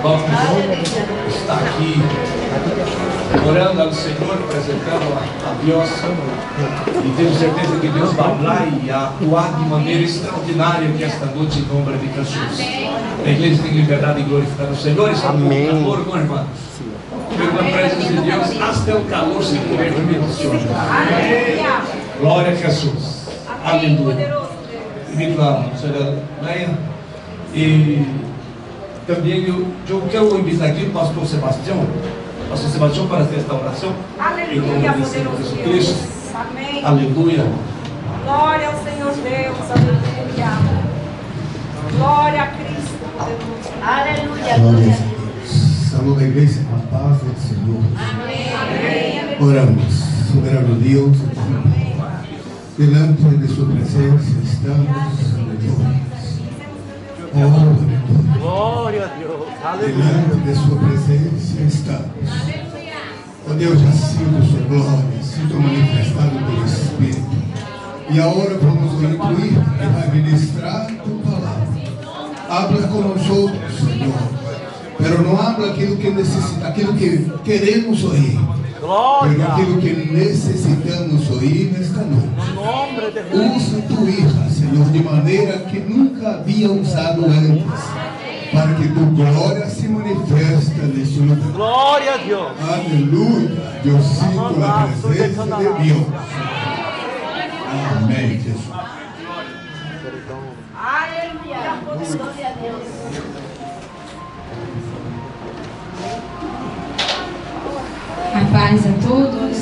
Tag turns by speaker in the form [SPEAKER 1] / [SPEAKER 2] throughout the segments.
[SPEAKER 1] Vamos estar aqui orando ao Senhor, apresentando a Deus, e tenho certeza que Deus vai lá e atuar de maneira extraordinária aqui esta noite em nome de Jesus. A igreja tem liberdade de glorificar o Senhor. Isso é um calor, meu irmão. Pela presença de Deus, até o calor se converte. Glória a Jesus. Aleluia. Invito a senhora Leia. E também eu quero invitar aqui o pastor Sebastião. Pastor Sebastião para esta oração.
[SPEAKER 2] Aleluia,
[SPEAKER 1] em nome de
[SPEAKER 2] poderoso
[SPEAKER 1] Jesus Cristo.
[SPEAKER 2] Deus. Amém.
[SPEAKER 1] Aleluia.
[SPEAKER 2] Glória ao Senhor Deus. Aleluia. Glória a Cristo. Aleluia.
[SPEAKER 3] Glória a Deus. Saúde a igreja com a paz do Senhor.
[SPEAKER 2] Amém.
[SPEAKER 3] Oramos, soberano Deus. Delante de sua presença estamos. Oh,
[SPEAKER 4] glória a Deus.
[SPEAKER 3] Delante de sua presença estamos. Oh Deus, já sinto sua glória, sinto manifestado pelo Espírito. E agora vamos incluir e vai ministrar tua palavra. Habla com nós outros, Senhor. Pero não habla aquilo que necessita, aquilo que queremos ouvir.
[SPEAKER 4] Glória.
[SPEAKER 3] Pero aquilo que necessitamos ouvir nesta noite. Usa tua hija, Senhor, de maneira que nunca havia usado antes, para que tua glória se manifeste neste lugar.
[SPEAKER 4] Glória a Deus.
[SPEAKER 3] Aleluia. Eu sinto a presença de Deus. Amém, Jesus.
[SPEAKER 2] Aleluia. Glória a Deus.
[SPEAKER 5] A paz a todos.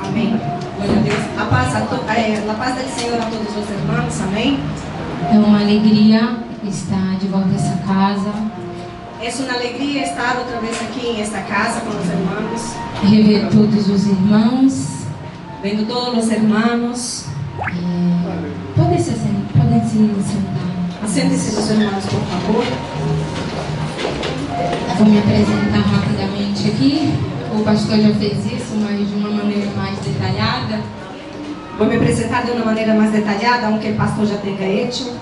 [SPEAKER 2] Amém. Glória a Deus. A paz do Senhor a todos os irmãos. Amém.
[SPEAKER 5] É uma alegria estar de volta a essa casa.
[SPEAKER 2] É uma alegria estar outra vez aqui em esta casa com os irmãos.
[SPEAKER 5] Rever todos os irmãos.
[SPEAKER 2] Vendo todos os irmãos.
[SPEAKER 5] Podem se sentar.
[SPEAKER 2] Assente-se, meus irmãos, por favor.
[SPEAKER 5] Vou me apresentar rapidamente aqui. O pastor já fez isso, mas de uma maneira mais detalhada.
[SPEAKER 2] Vou me apresentar de uma maneira mais detalhada, aunque o pastor já tenha feito.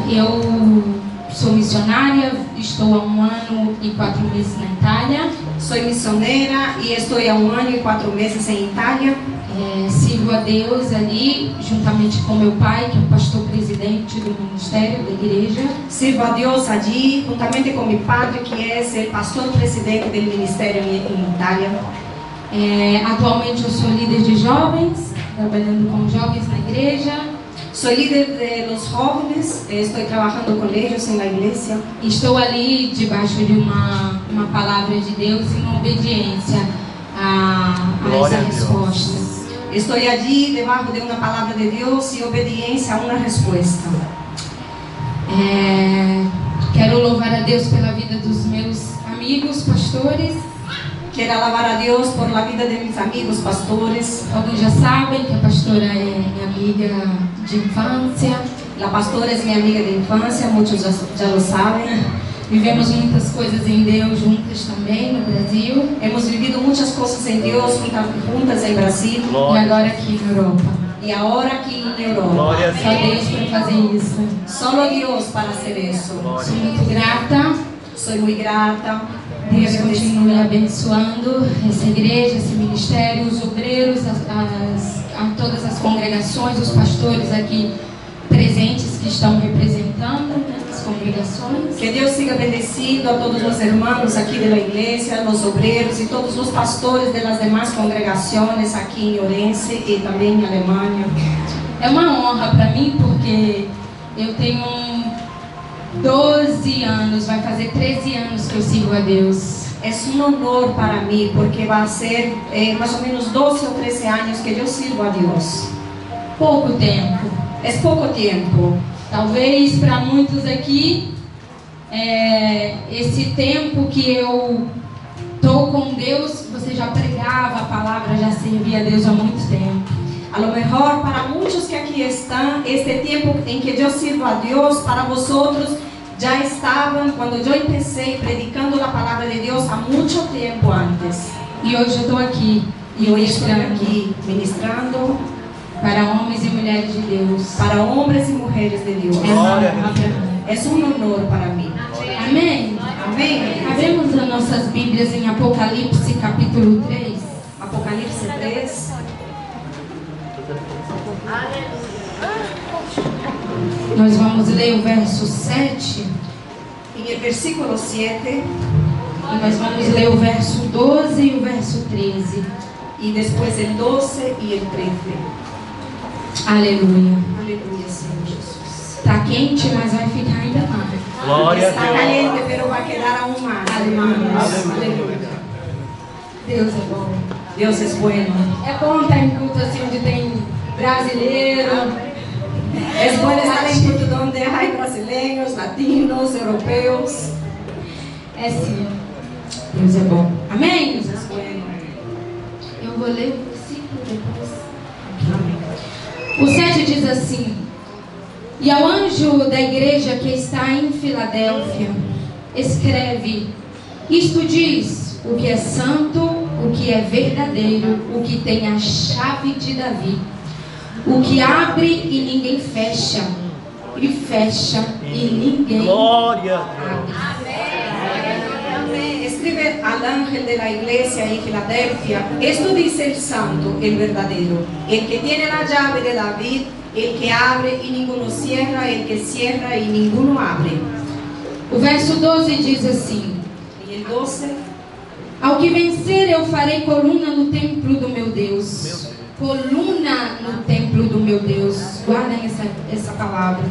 [SPEAKER 5] Eu sou missionária, estou há 1 ano e 4 meses na Itália.
[SPEAKER 2] Sou missioneira e estou há 1 ano e 4 meses em Itália.
[SPEAKER 5] Sirvo a Deus ali, juntamente com meu pai, que é o pastor presidente do ministério, da igreja.
[SPEAKER 2] Sirvo a Deus ali, juntamente com meu padre, que é o pastor presidente do ministério em Itália.
[SPEAKER 5] Atualmente eu sou líder de jovens, trabalhando com jovens na igreja.
[SPEAKER 2] Sou líder de los jóvenes, estou trabalhando com eles na igreja.
[SPEAKER 5] Estou ali debaixo de uma palavra de Deus em obediência a essa resposta.
[SPEAKER 2] Estou ali debaixo de uma palavra de Deus e obediência a uma resposta.
[SPEAKER 5] Quero louvar a Deus pela vida dos meus amigos pastores.
[SPEAKER 2] Quero alabar a Deus por la vida de meus amigos pastores.
[SPEAKER 5] Alguns já sabem que a pastora é minha amiga de infância.
[SPEAKER 2] A pastora é minha amiga de infância, muitos já lo sabem.
[SPEAKER 5] Vivemos muitas coisas em Deus juntas também no Brasil.
[SPEAKER 2] Hemos vivido muitas coisas em Deus juntas em Brasil.
[SPEAKER 5] Glória. E agora aqui na Europa.
[SPEAKER 2] E agora aqui na Europa.
[SPEAKER 4] Glória.
[SPEAKER 5] Só Deus para fazer isso.
[SPEAKER 2] Só Deus para fazer isso.
[SPEAKER 4] Glória.
[SPEAKER 5] Sou muito grata.
[SPEAKER 2] Sou muito grata.
[SPEAKER 5] Deus continue abençoando essa igreja, esse ministério, os obreiros, a todas as congregações, os pastores aqui presentes que estão representando as congregações.
[SPEAKER 2] Que Deus siga bendecindo a todos os irmãos aqui da igreja, os obreiros e todos os pastores das demais congregações aqui em Orense e também em Alemanha.
[SPEAKER 5] É uma honra para mim porque eu tenho 12 anos, vai fazer 13 anos que eu sirvo a Deus.
[SPEAKER 2] É um honor para mim porque vai ser mais ou menos 12 ou 13 anos que eu sirvo a Deus.
[SPEAKER 5] Pouco tempo.
[SPEAKER 2] É pouco tempo.
[SPEAKER 5] Talvez para muitos aqui, esse tempo que eu estou com Deus, você já pregava a palavra, já servia a Deus há muito tempo.
[SPEAKER 2] A lo mejor para muitos que aqui estão, este tempo em que eu sirvo a Deus, para vosotros já estavam quando eu comecei predicando a palavra de Deus há muito tempo antes.
[SPEAKER 5] E hoje eu estou aqui.
[SPEAKER 2] E hoje estou aqui ministrando.
[SPEAKER 5] para homens e mulheres de Deus.
[SPEAKER 2] para hombres y mujeres de Dios.
[SPEAKER 4] Glória a Deus.
[SPEAKER 2] Es un honor para mí.
[SPEAKER 5] Amém?
[SPEAKER 2] Amén.
[SPEAKER 5] Abrimos as nossas Bíblias em Apocalipse capítulo 3.
[SPEAKER 2] Apocalipsis 3.
[SPEAKER 5] Nós vamos ler o verso 7
[SPEAKER 2] En el versículo 7
[SPEAKER 5] e nós vamos ler o verso 12 e o verso 13.
[SPEAKER 2] y después el 12 y el 13.
[SPEAKER 5] Aleluia.
[SPEAKER 2] Aleluya, Señor Jesús.
[SPEAKER 5] Está quente, mas vai ficar ainda mais.
[SPEAKER 4] Glória
[SPEAKER 2] Está
[SPEAKER 4] a Deus.
[SPEAKER 2] caliente, pero va a quedar aún más, hermanos. Aleluya.
[SPEAKER 5] Deus é bom.
[SPEAKER 2] Dios es bueno.
[SPEAKER 5] É bom estar em culto assim onde tem brasileiro.
[SPEAKER 2] Es bueno estar en culto donde hay brasileños, latinos, europeos.
[SPEAKER 5] É sim. Deus é bom. Amém?
[SPEAKER 2] Dios es bueno.
[SPEAKER 5] Eu vou ler o versículo depois. O 7 diz assim: E ao anjo da igreja que está em Filadélfia, escreve: Isto diz o que é santo, o que é verdadeiro, o que tem a chave de Davi, o que abre e ninguém fecha, e fecha e ninguém
[SPEAKER 4] Glória a Deus.
[SPEAKER 5] abre.
[SPEAKER 2] Escribe al ángel de la iglesia en Filadelfia: esto dice el santo, el verdadero, el que tiene la llave de David, el que abre y ninguno cierra, el que cierra y ninguno abre.
[SPEAKER 5] O verso 12 diz assim:
[SPEAKER 2] Y el 12:
[SPEAKER 5] Ao que vencer eu farei coluna no templo do meu Deus. Coluna no templo do meu Deus. Guardem essa palavra.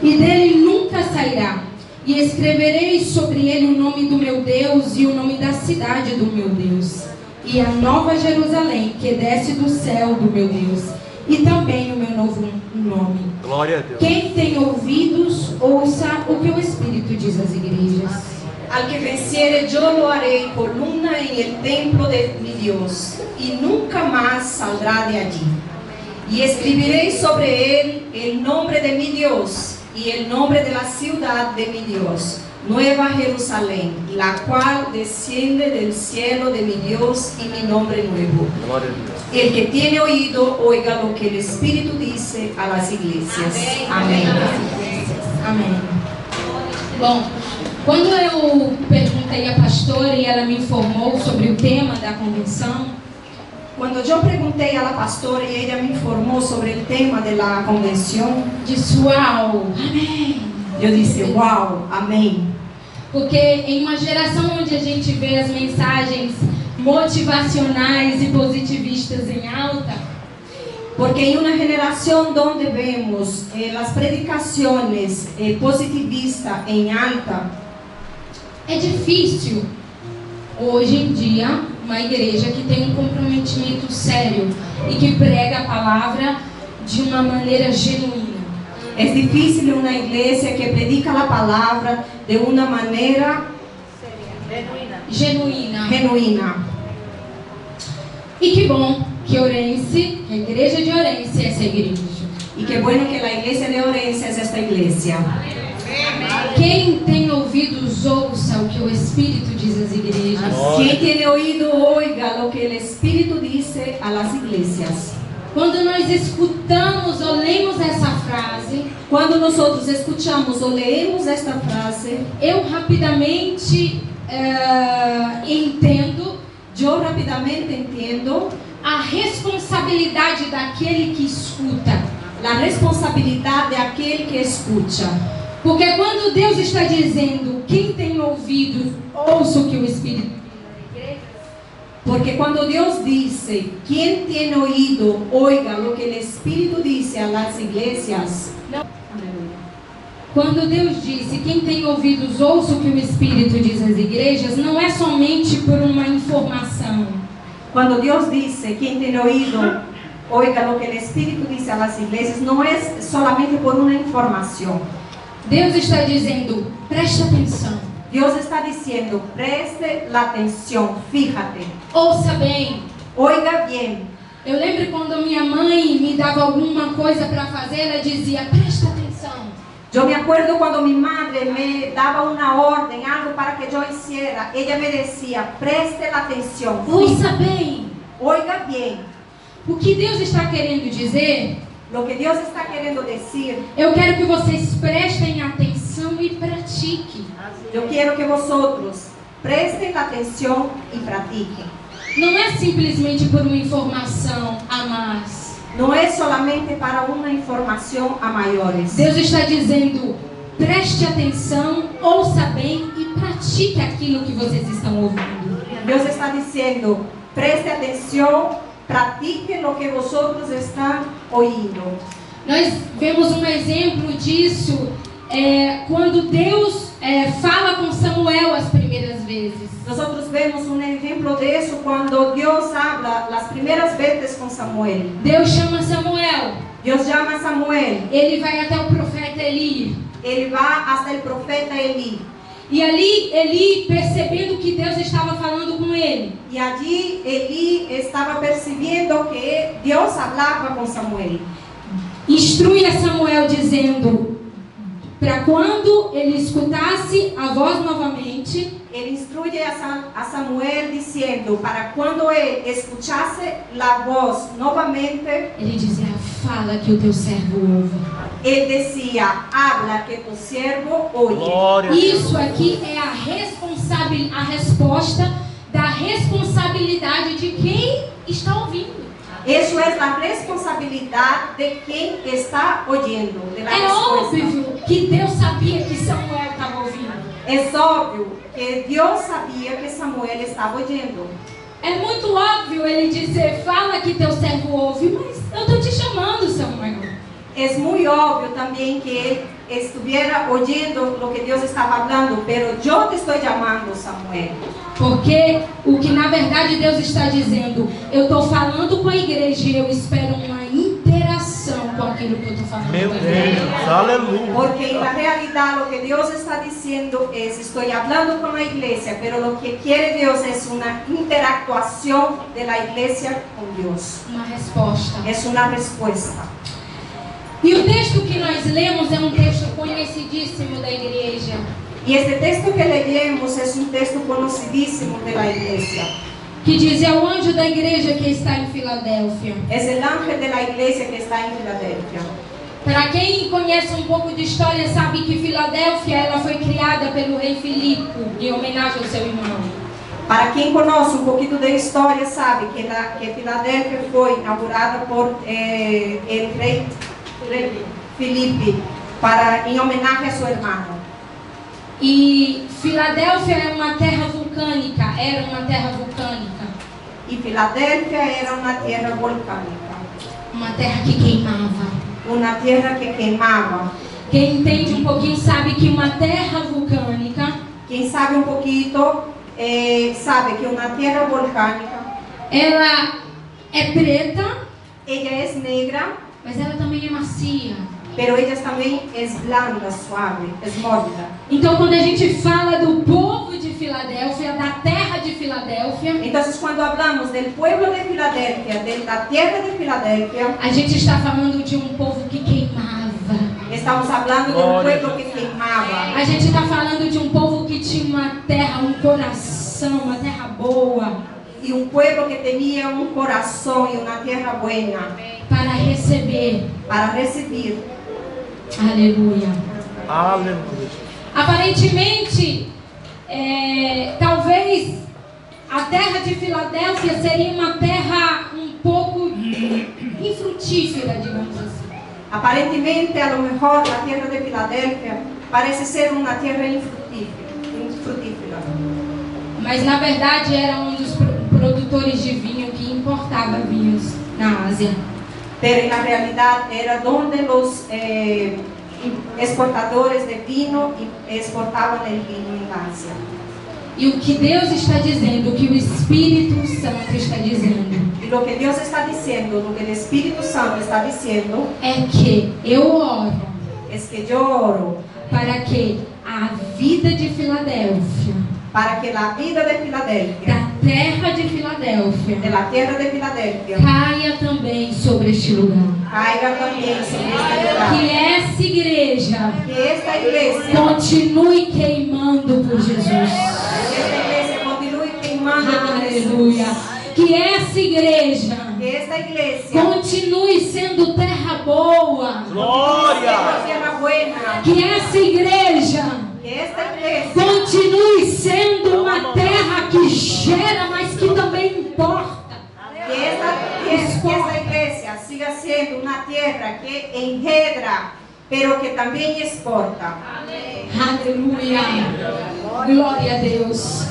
[SPEAKER 5] E dele nunca sairá. E escreverei sobre ele o nome do meu Deus e o nome da cidade do meu Deus. E a nova Jerusalém que desce do céu do meu Deus. E também o meu novo nome.
[SPEAKER 4] Glória a Deus.
[SPEAKER 5] Quem tem ouvidos, ouça o que o Espírito diz às igrejas.
[SPEAKER 2] al que venciere yo lo haré columna en el templo de mi Dios, y nunca más saldrá de allí. Y escribiré sobre él el nombre de mi Dios y el nombre de la ciudad de mi Dios, Nueva Jerusalén, la cual desciende del cielo de mi Dios, y mi nombre nuevo.
[SPEAKER 4] Glória a Deus.
[SPEAKER 2] El que tiene oído, oiga lo que el Espíritu dice a las iglesias. Amén.
[SPEAKER 5] Amém. Bom, quando eu perguntei à pastora e ela me informou sobre o tema da convenção,
[SPEAKER 2] Cuando yo pregunté a la pastora y ella me informó sobre el tema de la convención,
[SPEAKER 5] disse: Uau, amém.
[SPEAKER 2] yo dije, wow, amén.
[SPEAKER 5] Porque em uma geração onde a gente vê as mensagens motivacionais e positivistas em alta,
[SPEAKER 2] Porque en una generación donde vemos las predicaciones positivistas en alta,
[SPEAKER 5] é difícil hoje em dia uma igreja que tem um comprometimento sério e que prega a palavra de uma maneira genuína.
[SPEAKER 2] es difícil una iglesia que predica la palabra de una manera
[SPEAKER 5] Genuína.
[SPEAKER 2] genuina.
[SPEAKER 5] E que bom que Orense, que a igreja de Orense é essa igreja.
[SPEAKER 2] Y qué bueno que la iglesia de Orense es esta iglesia.
[SPEAKER 5] Quem tem ouvidos, ouça o que o Espírito diz às igrejas.
[SPEAKER 2] Quien tiene oído, oiga lo que el Espíritu dice a las iglesias.
[SPEAKER 5] Quando nós escutamos ou lemos essa frase,
[SPEAKER 2] Cuando nosotros escuchamos o leemos esta frase,
[SPEAKER 5] eu rapidamente entendo
[SPEAKER 2] yo rápidamente entiendo
[SPEAKER 5] a responsabilidade daquele que escuta.
[SPEAKER 2] la responsabilidad de aquel que escucha.
[SPEAKER 5] Porque quando Deus está dizendo: quem tem ouvido, ouça o que o Espírito diz às igrejas,
[SPEAKER 2] Porque cuando Dios dice, quien tiene oído, oiga lo que el Espíritu dice a las iglesias.
[SPEAKER 5] quando Deus disse: quem tem ouvidos, ouça o que o Espírito diz às igrejas, não é somente por uma informação.
[SPEAKER 2] Cuando Dios dice, quien tiene oído, oiga lo que el Espíritu dice a las iglesias, no es solamente por una información.
[SPEAKER 5] Deus está dizendo: preste atenção,
[SPEAKER 2] Dios está diciendo, preste la atención, fíjate,
[SPEAKER 5] ouça bem.
[SPEAKER 2] oiga bien.
[SPEAKER 5] Eu lembro quando minha mãe me dava alguma coisa para fazer, ela dizia: presta atenção.
[SPEAKER 2] Yo me acuerdo cuando mi madre me daba una orden, algo para que yo hiciera, ella me decía, preste la atención,
[SPEAKER 5] Ouça bem.
[SPEAKER 2] oiga bien.
[SPEAKER 5] O que Deus está querendo dizer,
[SPEAKER 2] Lo que Dios está queriendo decir,
[SPEAKER 5] eu quero que vocês prestem atenção e pratiquem.
[SPEAKER 2] yo quiero que vosotros presten atención y practiquen.
[SPEAKER 5] Não é simplesmente por uma informação a mais.
[SPEAKER 2] No es solamente para una información a mayores.
[SPEAKER 5] Deus está dizendo, preste atenção, ouça bem e pratique aquilo que vocês estão ouvindo.
[SPEAKER 2] Dios está diciendo, preste atención, practiquen lo que vosotros están oyendo.
[SPEAKER 5] Nós vemos um exemplo disso quando Deus fala com Samuel as primeiras vezes.
[SPEAKER 2] Nosotros vemos un ejemplo de eso cuando Dios habla las primeras veces con Samuel.
[SPEAKER 5] Deus chama Samuel.
[SPEAKER 2] Dios llama a Samuel.
[SPEAKER 5] Ele vai até o profeta Eli.
[SPEAKER 2] Él va hasta el profeta Elí.
[SPEAKER 5] E ali, Eli, percebendo que Deus estava falando com ele,
[SPEAKER 2] Y allí Elí estaba percibiendo que Dios hablaba con Samuel.
[SPEAKER 5] instrui a Samuel dizendo, para quando ele escutasse a voz novamente,
[SPEAKER 2] Él instruye a Samuel diciendo, para cuando él escuchase la voz nuevamente,
[SPEAKER 5] ele dizia, fala que o teu servo ouve.
[SPEAKER 2] él decía, habla que tu siervo oye.
[SPEAKER 4] Glória a Deus.
[SPEAKER 5] Isso aqui é a resposta da responsabilidade de quem está ouvindo.
[SPEAKER 2] Eso es la responsabilidad de quien está oyendo. De la
[SPEAKER 5] É
[SPEAKER 2] respuesta.
[SPEAKER 5] óbvio que Deus sabia que Samuel estava ouvindo.
[SPEAKER 2] Es obvio que Dios sabía que Samuel estaba oyendo.
[SPEAKER 5] É muito óbvio ele dizer, fala que teu servo ouve, mas eu estou te chamando, Samuel.
[SPEAKER 2] Es muy obvio también que él estuviera oyendo lo que Dios estaba hablando, pero yo te estoy llamando, Samuel.
[SPEAKER 5] Porque o que na verdade Deus está dizendo, eu estou falando com a igreja e eu espero uma interação com aquilo que eu estou falando.
[SPEAKER 4] Meu
[SPEAKER 5] também.
[SPEAKER 4] Deus, aleluia.
[SPEAKER 2] Porque en la realidad lo que Dios está diciendo es, estoy hablando con la iglesia, pero lo que quiere Dios es una interactuación de la iglesia con Dios.
[SPEAKER 5] Uma resposta.
[SPEAKER 2] Es una respuesta.
[SPEAKER 5] E o texto que nós lemos é um texto conhecidíssimo da igreja.
[SPEAKER 2] Y este texto que leemos es un texto conocidísimo de la iglesia.
[SPEAKER 5] Que diz, é o anjo da igreja que está em Filadélfia.
[SPEAKER 2] Es el ángel de la iglesia que está en Filadelfia.
[SPEAKER 5] Para quem conhece um pouco de história, sabe que Filadélfia ela foi criada pelo rei Filipe, em homenagem ao seu irmão.
[SPEAKER 2] Para quien conoce un poquito de historia, sabe que Filadelfia fue inaugurada por el rey Filipe en homenaje a su hermano.
[SPEAKER 5] E Filadélfia é uma terra vulcânica, era uma terra vulcânica.
[SPEAKER 2] Y Filadelfia era una tierra volcánica,
[SPEAKER 5] Uma terra que queimava.
[SPEAKER 2] una tierra que quemaba.
[SPEAKER 5] Quem entende um pouquinho sabe que uma terra vulcânica,
[SPEAKER 2] Quien sabe un poquito, sabe que una tierra volcánica,
[SPEAKER 5] ela é preta,
[SPEAKER 2] ella es negra,
[SPEAKER 5] mas ela também é macia.
[SPEAKER 2] pero ella también es blanda, suave, es mórbida.
[SPEAKER 5] Então, quando a gente fala do povo de Filadélfia, da terra de Filadélfia,
[SPEAKER 2] Entonces, cuando hablamos del pueblo de Filadelfia, de la tierra de Filadelfia,
[SPEAKER 5] a gente está falando de um povo que queimava.
[SPEAKER 2] estamos hablando de un pueblo que quemaba.
[SPEAKER 5] A gente está falando de um povo que tinha uma terra, um coração, uma terra boa,
[SPEAKER 2] Y un pueblo que tenía un corazón y una tierra buena
[SPEAKER 5] para receber.
[SPEAKER 2] para recibir.
[SPEAKER 5] Aleluia.
[SPEAKER 4] Aleluia.
[SPEAKER 5] Aparentemente, talvez a terra de Filadélfia seria uma terra um pouco infrutífera, digamos assim.
[SPEAKER 2] Aparentemente, a lo mejor la tierra de Filadelfia parece ser una tierra infrutífera.
[SPEAKER 5] Mas na verdade era um dos produtores de vinho que importava vinhos na Ásia.
[SPEAKER 2] Pero en la realidad era donde los exportadores de vino exportaban el vino en Asia.
[SPEAKER 5] E o que Deus está dizendo, o que o Espírito Santo está dizendo,
[SPEAKER 2] Y lo que Dios está diciendo, lo que el Espíritu Santo está diciendo,
[SPEAKER 5] é que eu oro
[SPEAKER 2] es que yo oro
[SPEAKER 5] para que a vida de Filadélfia,
[SPEAKER 2] para que la vida de Filadelfia,
[SPEAKER 5] da terra de Filadélfia,
[SPEAKER 2] de la tierra de Filadelfia,
[SPEAKER 5] caia também sobre este lugar.
[SPEAKER 2] caiga también sobre este lugar.
[SPEAKER 5] Que essa igreja
[SPEAKER 2] Que esta iglesia,
[SPEAKER 5] continue queimando por Jesus.
[SPEAKER 2] que esta iglesia continúe quemando por Jesús.
[SPEAKER 5] Aleluia. Que essa igreja
[SPEAKER 2] Que que esta iglesia
[SPEAKER 5] continue sendo terra boa.
[SPEAKER 4] Glória.
[SPEAKER 2] tierra buena,
[SPEAKER 5] Que essa igreja
[SPEAKER 2] que esta iglesia
[SPEAKER 5] continue sendo uma terra que gera, mas que também importa.
[SPEAKER 2] que esta iglesia siga siendo una tierra que engendra, pero que también exporta.
[SPEAKER 5] Aleluia. Glória a Deus.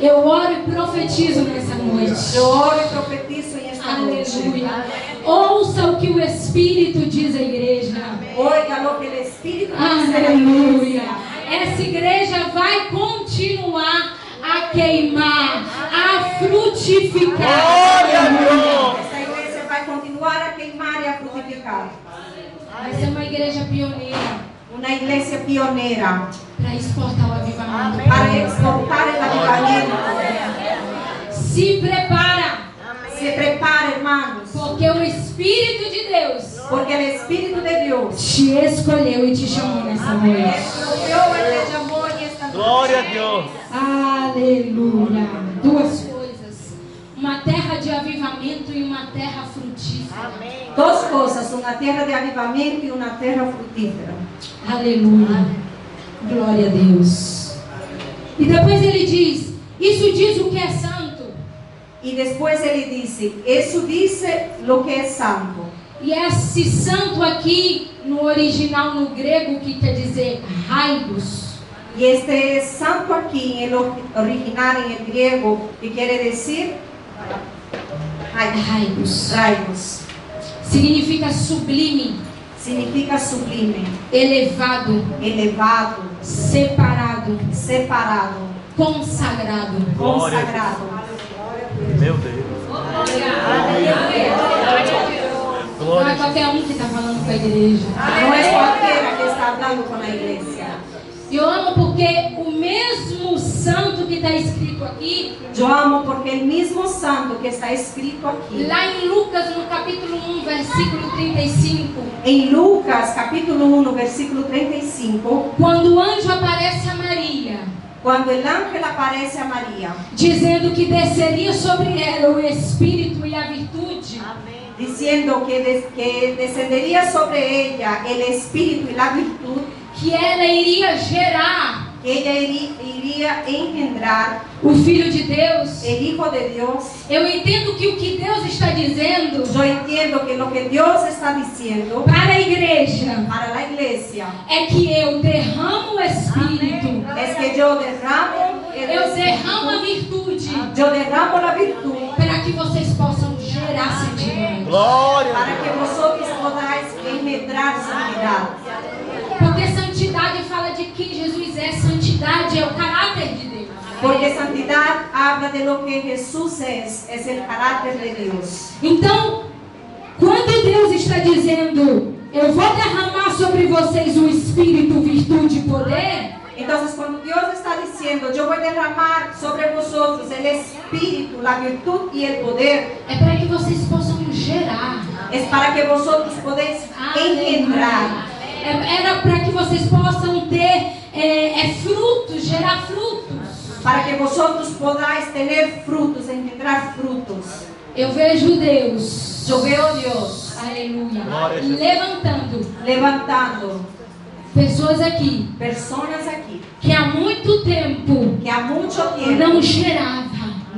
[SPEAKER 5] Eu oro e profetizo nessa noite.
[SPEAKER 2] Yo oro y profetizo en esta noche.
[SPEAKER 5] Aleluia. Ouça o que o Espírito diz à igreja.
[SPEAKER 2] Oiga lo que el Espíritu dice a la
[SPEAKER 5] Aleluia.
[SPEAKER 2] iglesia.
[SPEAKER 5] Essa igreja vai continuar a queimar, a frutificar.
[SPEAKER 4] Glória a Deus.
[SPEAKER 2] Esta iglesia va a continuar a queimar y a frutificar.
[SPEAKER 5] Vai ser uma igreja pioneira
[SPEAKER 2] Una iglesia pionera
[SPEAKER 5] para exportar o avivamento.
[SPEAKER 2] para exportar el avivamiento.
[SPEAKER 5] Se prepara,
[SPEAKER 2] Se prepara, hermanos,
[SPEAKER 5] porque o Espírito de Deus
[SPEAKER 2] porque el Espíritu de Dios
[SPEAKER 5] te escolheu e te chamou nessa noite.
[SPEAKER 2] escogió y te llamó en esta noche.
[SPEAKER 4] Glória a Deus.
[SPEAKER 5] Aleluia. Duas coisas: uma terra de avivamento e uma terra frutífera.
[SPEAKER 2] Dos cosas, una tierra de avivamiento y una tierra frutífera.
[SPEAKER 5] Aleluia. Glória a Deus. E depois ele diz: isso diz o que é santo.
[SPEAKER 2] Y después él dice, eso dice lo que es santo.
[SPEAKER 5] E esse santo aqui, no original, no grego, que quer dizer hagios.
[SPEAKER 2] Y este santo aquí, en el original, en el griego, que quiere decir
[SPEAKER 5] Hagios.
[SPEAKER 2] rayos,
[SPEAKER 5] Significa sublime,
[SPEAKER 2] significa sublime,
[SPEAKER 5] elevado,
[SPEAKER 2] elevado,
[SPEAKER 5] separado,
[SPEAKER 2] separado,
[SPEAKER 5] consagrado.
[SPEAKER 4] Glória a
[SPEAKER 2] consagrado.
[SPEAKER 4] Meu Deus.
[SPEAKER 5] Não
[SPEAKER 4] Glória
[SPEAKER 5] é
[SPEAKER 4] a Deus.
[SPEAKER 5] qualquer um que está falando com a igreja.
[SPEAKER 2] No es cualquiera que está hablando con la iglesia.
[SPEAKER 5] Eu amo porque o mesmo santo que está escrito aqui,
[SPEAKER 2] Yo amo porque el mismo santo que está escrito aquí,
[SPEAKER 5] lá em Lucas, no capítulo 1, versículo 35,
[SPEAKER 2] en Lucas capítulo 1, versículo 35,
[SPEAKER 5] quando o anjo aparece a Maria,
[SPEAKER 2] cuando el ángel aparece a María,
[SPEAKER 5] dizendo que desceria sobre ela o Espírito e a virtude,
[SPEAKER 2] diciendo que descendería sobre ella el espíritu y la virtud,
[SPEAKER 5] que ela iria gerar
[SPEAKER 2] que ella iría a engendrar
[SPEAKER 5] o Filho de Deus.
[SPEAKER 2] el Hijo de Dios.
[SPEAKER 5] Eu entendo que o que Deus está dizendo
[SPEAKER 2] Yo entiendo que lo que Dios está diciendo
[SPEAKER 5] para a igreja
[SPEAKER 2] para la iglesia
[SPEAKER 5] é que eu derramo o Espírito,
[SPEAKER 2] es que yo derramo el
[SPEAKER 5] eu derramo a
[SPEAKER 2] espíritu,
[SPEAKER 5] virtude,
[SPEAKER 2] yo derramo la virtud
[SPEAKER 5] para que vocês possam gerar santidade.
[SPEAKER 4] Glória a
[SPEAKER 2] para
[SPEAKER 4] Deus.
[SPEAKER 2] que vosotros podáis engendrar santidad.
[SPEAKER 5] Porque santidade fala de quem Jesus é, santidade é o caráter de Deus.
[SPEAKER 2] Porque santidad habla de lo que Jesús es el carácter de Dios.
[SPEAKER 5] Então, quando Deus está dizendo, eu vou derramar sobre vocês o Espírito, virtude e poder,
[SPEAKER 2] Entonces, cuando Dios está diciendo, yo voy a derramar sobre vosotros el espíritu, la virtud y el poder,
[SPEAKER 5] é para que vocês possam gerar.
[SPEAKER 2] es para que vosotros podéis engendrar.
[SPEAKER 5] Era para que vocês possam ter frutos, gerar frutos.
[SPEAKER 2] Para que vosotros podáis tener frutos, engendrar frutos.
[SPEAKER 5] Eu vejo Deus,
[SPEAKER 2] Yo veo a Dios
[SPEAKER 5] aleluia,
[SPEAKER 4] Glória a Jesus.
[SPEAKER 5] levantando
[SPEAKER 2] levantando
[SPEAKER 5] pessoas aqui
[SPEAKER 2] personas aquí
[SPEAKER 5] que há muito tempo
[SPEAKER 2] que a mucho
[SPEAKER 5] não
[SPEAKER 2] tiempo
[SPEAKER 5] gerava,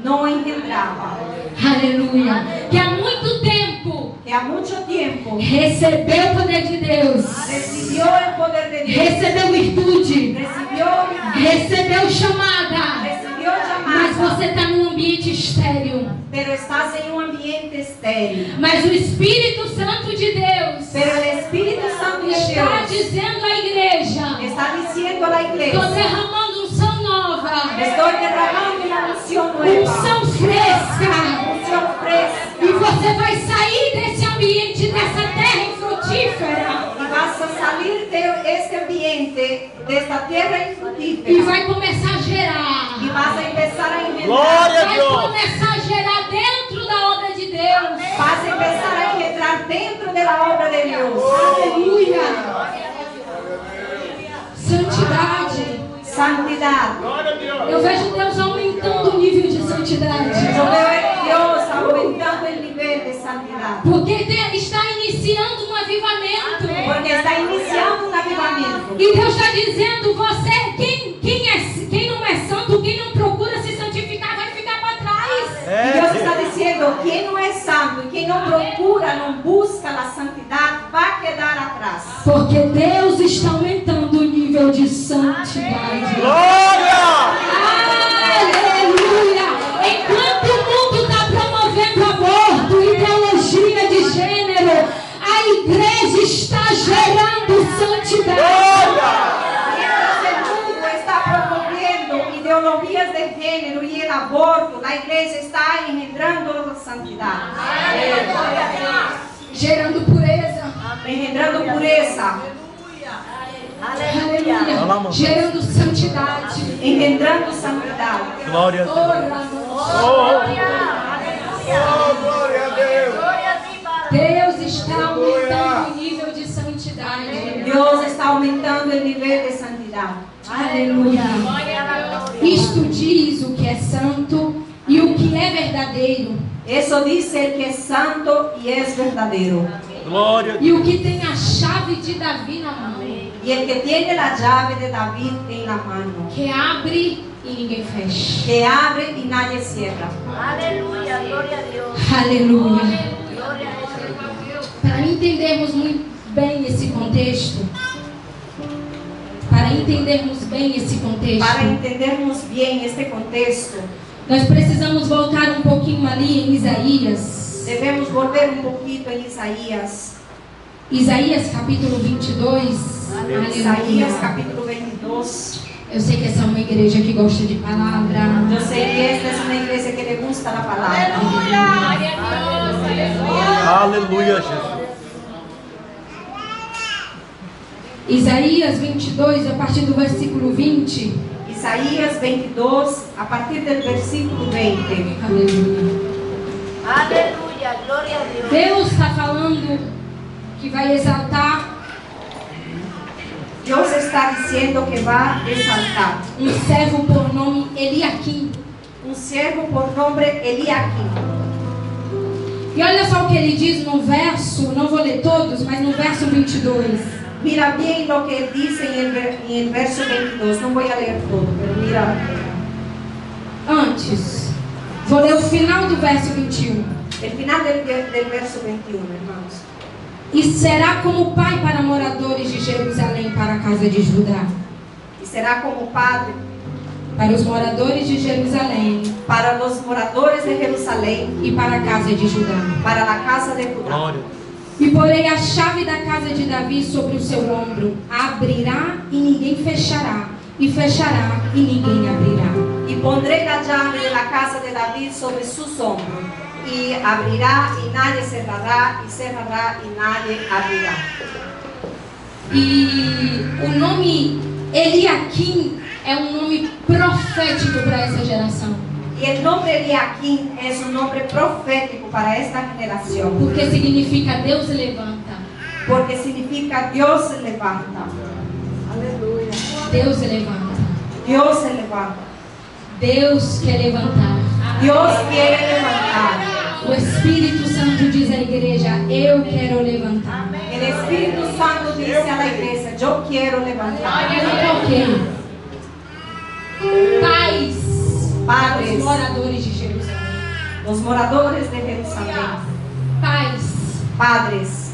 [SPEAKER 2] no engendraban,
[SPEAKER 5] aleluia, que há muito tempo
[SPEAKER 2] que a mucho tiempo
[SPEAKER 5] recebeu o poder de Deus,
[SPEAKER 2] recibió el poder de Dios,
[SPEAKER 5] recebeu virtude,
[SPEAKER 2] recibió
[SPEAKER 5] recebeu chamada, mas
[SPEAKER 2] llamada,
[SPEAKER 5] você está num ambiente estéril.
[SPEAKER 2] pero estás en un ambiente estéril.
[SPEAKER 5] Mas o Espírito Santo de Deus
[SPEAKER 2] Pero el Espíritu Santo de
[SPEAKER 5] está
[SPEAKER 2] Dios
[SPEAKER 5] dizendo à igreja:
[SPEAKER 2] está diciendo a la
[SPEAKER 5] estou
[SPEAKER 2] iglesia,
[SPEAKER 5] derramando unção nova,
[SPEAKER 2] estoy derramando una unción nueva,
[SPEAKER 5] unção fresca,
[SPEAKER 2] unción fresca,
[SPEAKER 5] e você vai sair desse ambiente, dessa terra infrutífera,
[SPEAKER 2] y vas a salir de este ambiente, de esta tierra
[SPEAKER 5] e
[SPEAKER 2] infructífera,
[SPEAKER 5] vai começar a gerar.
[SPEAKER 2] y vas a empezar a engendrar,
[SPEAKER 4] Glória a
[SPEAKER 5] Vai
[SPEAKER 4] Deus.
[SPEAKER 5] começar a gerar dentro da obra de Deus.
[SPEAKER 2] vas a empezar a engendrar dentro de la obra de Dios.
[SPEAKER 5] Aleluia. Santidade.
[SPEAKER 2] Santidad.
[SPEAKER 4] Glória a Deus.
[SPEAKER 5] Eu vejo Deus aumentando o nível de santidade.
[SPEAKER 2] Yo veo a Dios aumentando el nivel de santidad. Está iniciando um avivamento.
[SPEAKER 5] E Deus está dizendo, você, quem não é santo, quem não procura se santificar, vai ficar para trás.
[SPEAKER 2] E Deus está dizendo, quem não é santo e quem não procura, não busca a santidade, vai quedar atrás.
[SPEAKER 5] Porque Deus está aumentando o nível de santidade.
[SPEAKER 4] Glória!
[SPEAKER 5] Aleluia! Enquanto o mundo está promovendo aborto, ideologia de gênero, a igreja está gerando santidade.
[SPEAKER 2] Mientras el mundo está promoviendo ideologias de género y el aborto, la iglesia está engendrando santidad.
[SPEAKER 5] Gerando pureza.
[SPEAKER 2] Engendrando pureza.
[SPEAKER 5] Aleluia.
[SPEAKER 4] Aleluia.
[SPEAKER 5] Gerando santidade.
[SPEAKER 2] Engendrando santidade.
[SPEAKER 4] Glória a Deus.
[SPEAKER 1] Glória a Deus.
[SPEAKER 5] Deus está aumentando o nível de santidade.
[SPEAKER 2] Deus está aumentando o nível de santidade.
[SPEAKER 5] Aleluia. Isto diz o que é santo e o que é verdadeiro.
[SPEAKER 2] Isso diz el que é santo e é verdadeiro.
[SPEAKER 4] Glória.
[SPEAKER 5] E o que tem a chave de Davi na mão.
[SPEAKER 2] E el que tiene a chave de David em la mano.
[SPEAKER 5] Que abre e ninguém fecha.
[SPEAKER 2] Que abre e nadie cierra.
[SPEAKER 6] Aleluia, glória a Deus.
[SPEAKER 5] Aleluia.
[SPEAKER 6] Glória a Deus.
[SPEAKER 5] Para entendermos muito bem esse contexto. Para entendermos bem esse contexto.
[SPEAKER 2] Para entendermos bem este contexto,
[SPEAKER 5] Nós precisamos voltar um pouquinho ali em Isaías.
[SPEAKER 2] devemos volver um pouquinho em Isaías.
[SPEAKER 5] Isaías capítulo 22.
[SPEAKER 2] Isaías
[SPEAKER 5] Aleluia.
[SPEAKER 2] capítulo 22.
[SPEAKER 5] Eu sei que essa é uma igreja que gosta de palavra.
[SPEAKER 2] Eu sei que esta é uma igreja que lhe gusta a palavra.
[SPEAKER 4] Aleluia, Jesus.
[SPEAKER 5] Isaías 22, a partir do versículo 20.
[SPEAKER 2] Isaías 22, a partir do versículo 20.
[SPEAKER 5] Aleluia.
[SPEAKER 6] Aleluia, glória a Deus.
[SPEAKER 5] Deus está falando que vai exaltar
[SPEAKER 2] Deus está dizendo que vai exaltar
[SPEAKER 5] um servo por nome Eliaquim.
[SPEAKER 2] um servo por nome Eliaquim.
[SPEAKER 5] E olha só o que ele diz no verso, não vou ler todos, mas no verso 22.
[SPEAKER 2] Mira bien lo que él dice en el verso 22. No voy a leer todo, pero mira.
[SPEAKER 5] Antes, vou ler o final do verso 21.
[SPEAKER 2] El final del verso 21, hermanos.
[SPEAKER 5] E será como pai para moradores de Jerusalém, para a casa de Judá.
[SPEAKER 2] Y será como padre
[SPEAKER 5] Para os moradores de Jerusalém
[SPEAKER 2] para los moradores de Jerusalén,
[SPEAKER 5] e para a casa de Judá.
[SPEAKER 2] para la casa de Judá.
[SPEAKER 4] Glória.
[SPEAKER 5] E porei a chave da casa de Davi sobre o seu ombro. Abrirá e ninguém fechará. E fechará e ninguém abrirá.
[SPEAKER 2] Y pondré la llave de la casa de David sobre sus hombros. Y abrirá y nadie cerrará, y cerrará y nadie abrirá.
[SPEAKER 5] E o nome Eliaquim é um nome profético para essa geração.
[SPEAKER 2] Y el nombre Eliaquim es un nombre profético para esta generación.
[SPEAKER 5] Porque significa Deus levanta.
[SPEAKER 2] Porque significa Dios se levanta. Aleluya.
[SPEAKER 5] Deus levanta.
[SPEAKER 2] Dios se levanta.
[SPEAKER 5] Deus quer levantar.
[SPEAKER 2] Dios quiere levantar.
[SPEAKER 5] O Espírito Santo diz à igreja, eu quero levantar.
[SPEAKER 2] El Espíritu Santo dice a la iglesia, yo quiero levantar.
[SPEAKER 5] Por quê? Pais,
[SPEAKER 2] Padres,
[SPEAKER 5] os moradores de Jerusalém.
[SPEAKER 2] los moradores de Jerusalén.
[SPEAKER 5] Pais,
[SPEAKER 2] Padres,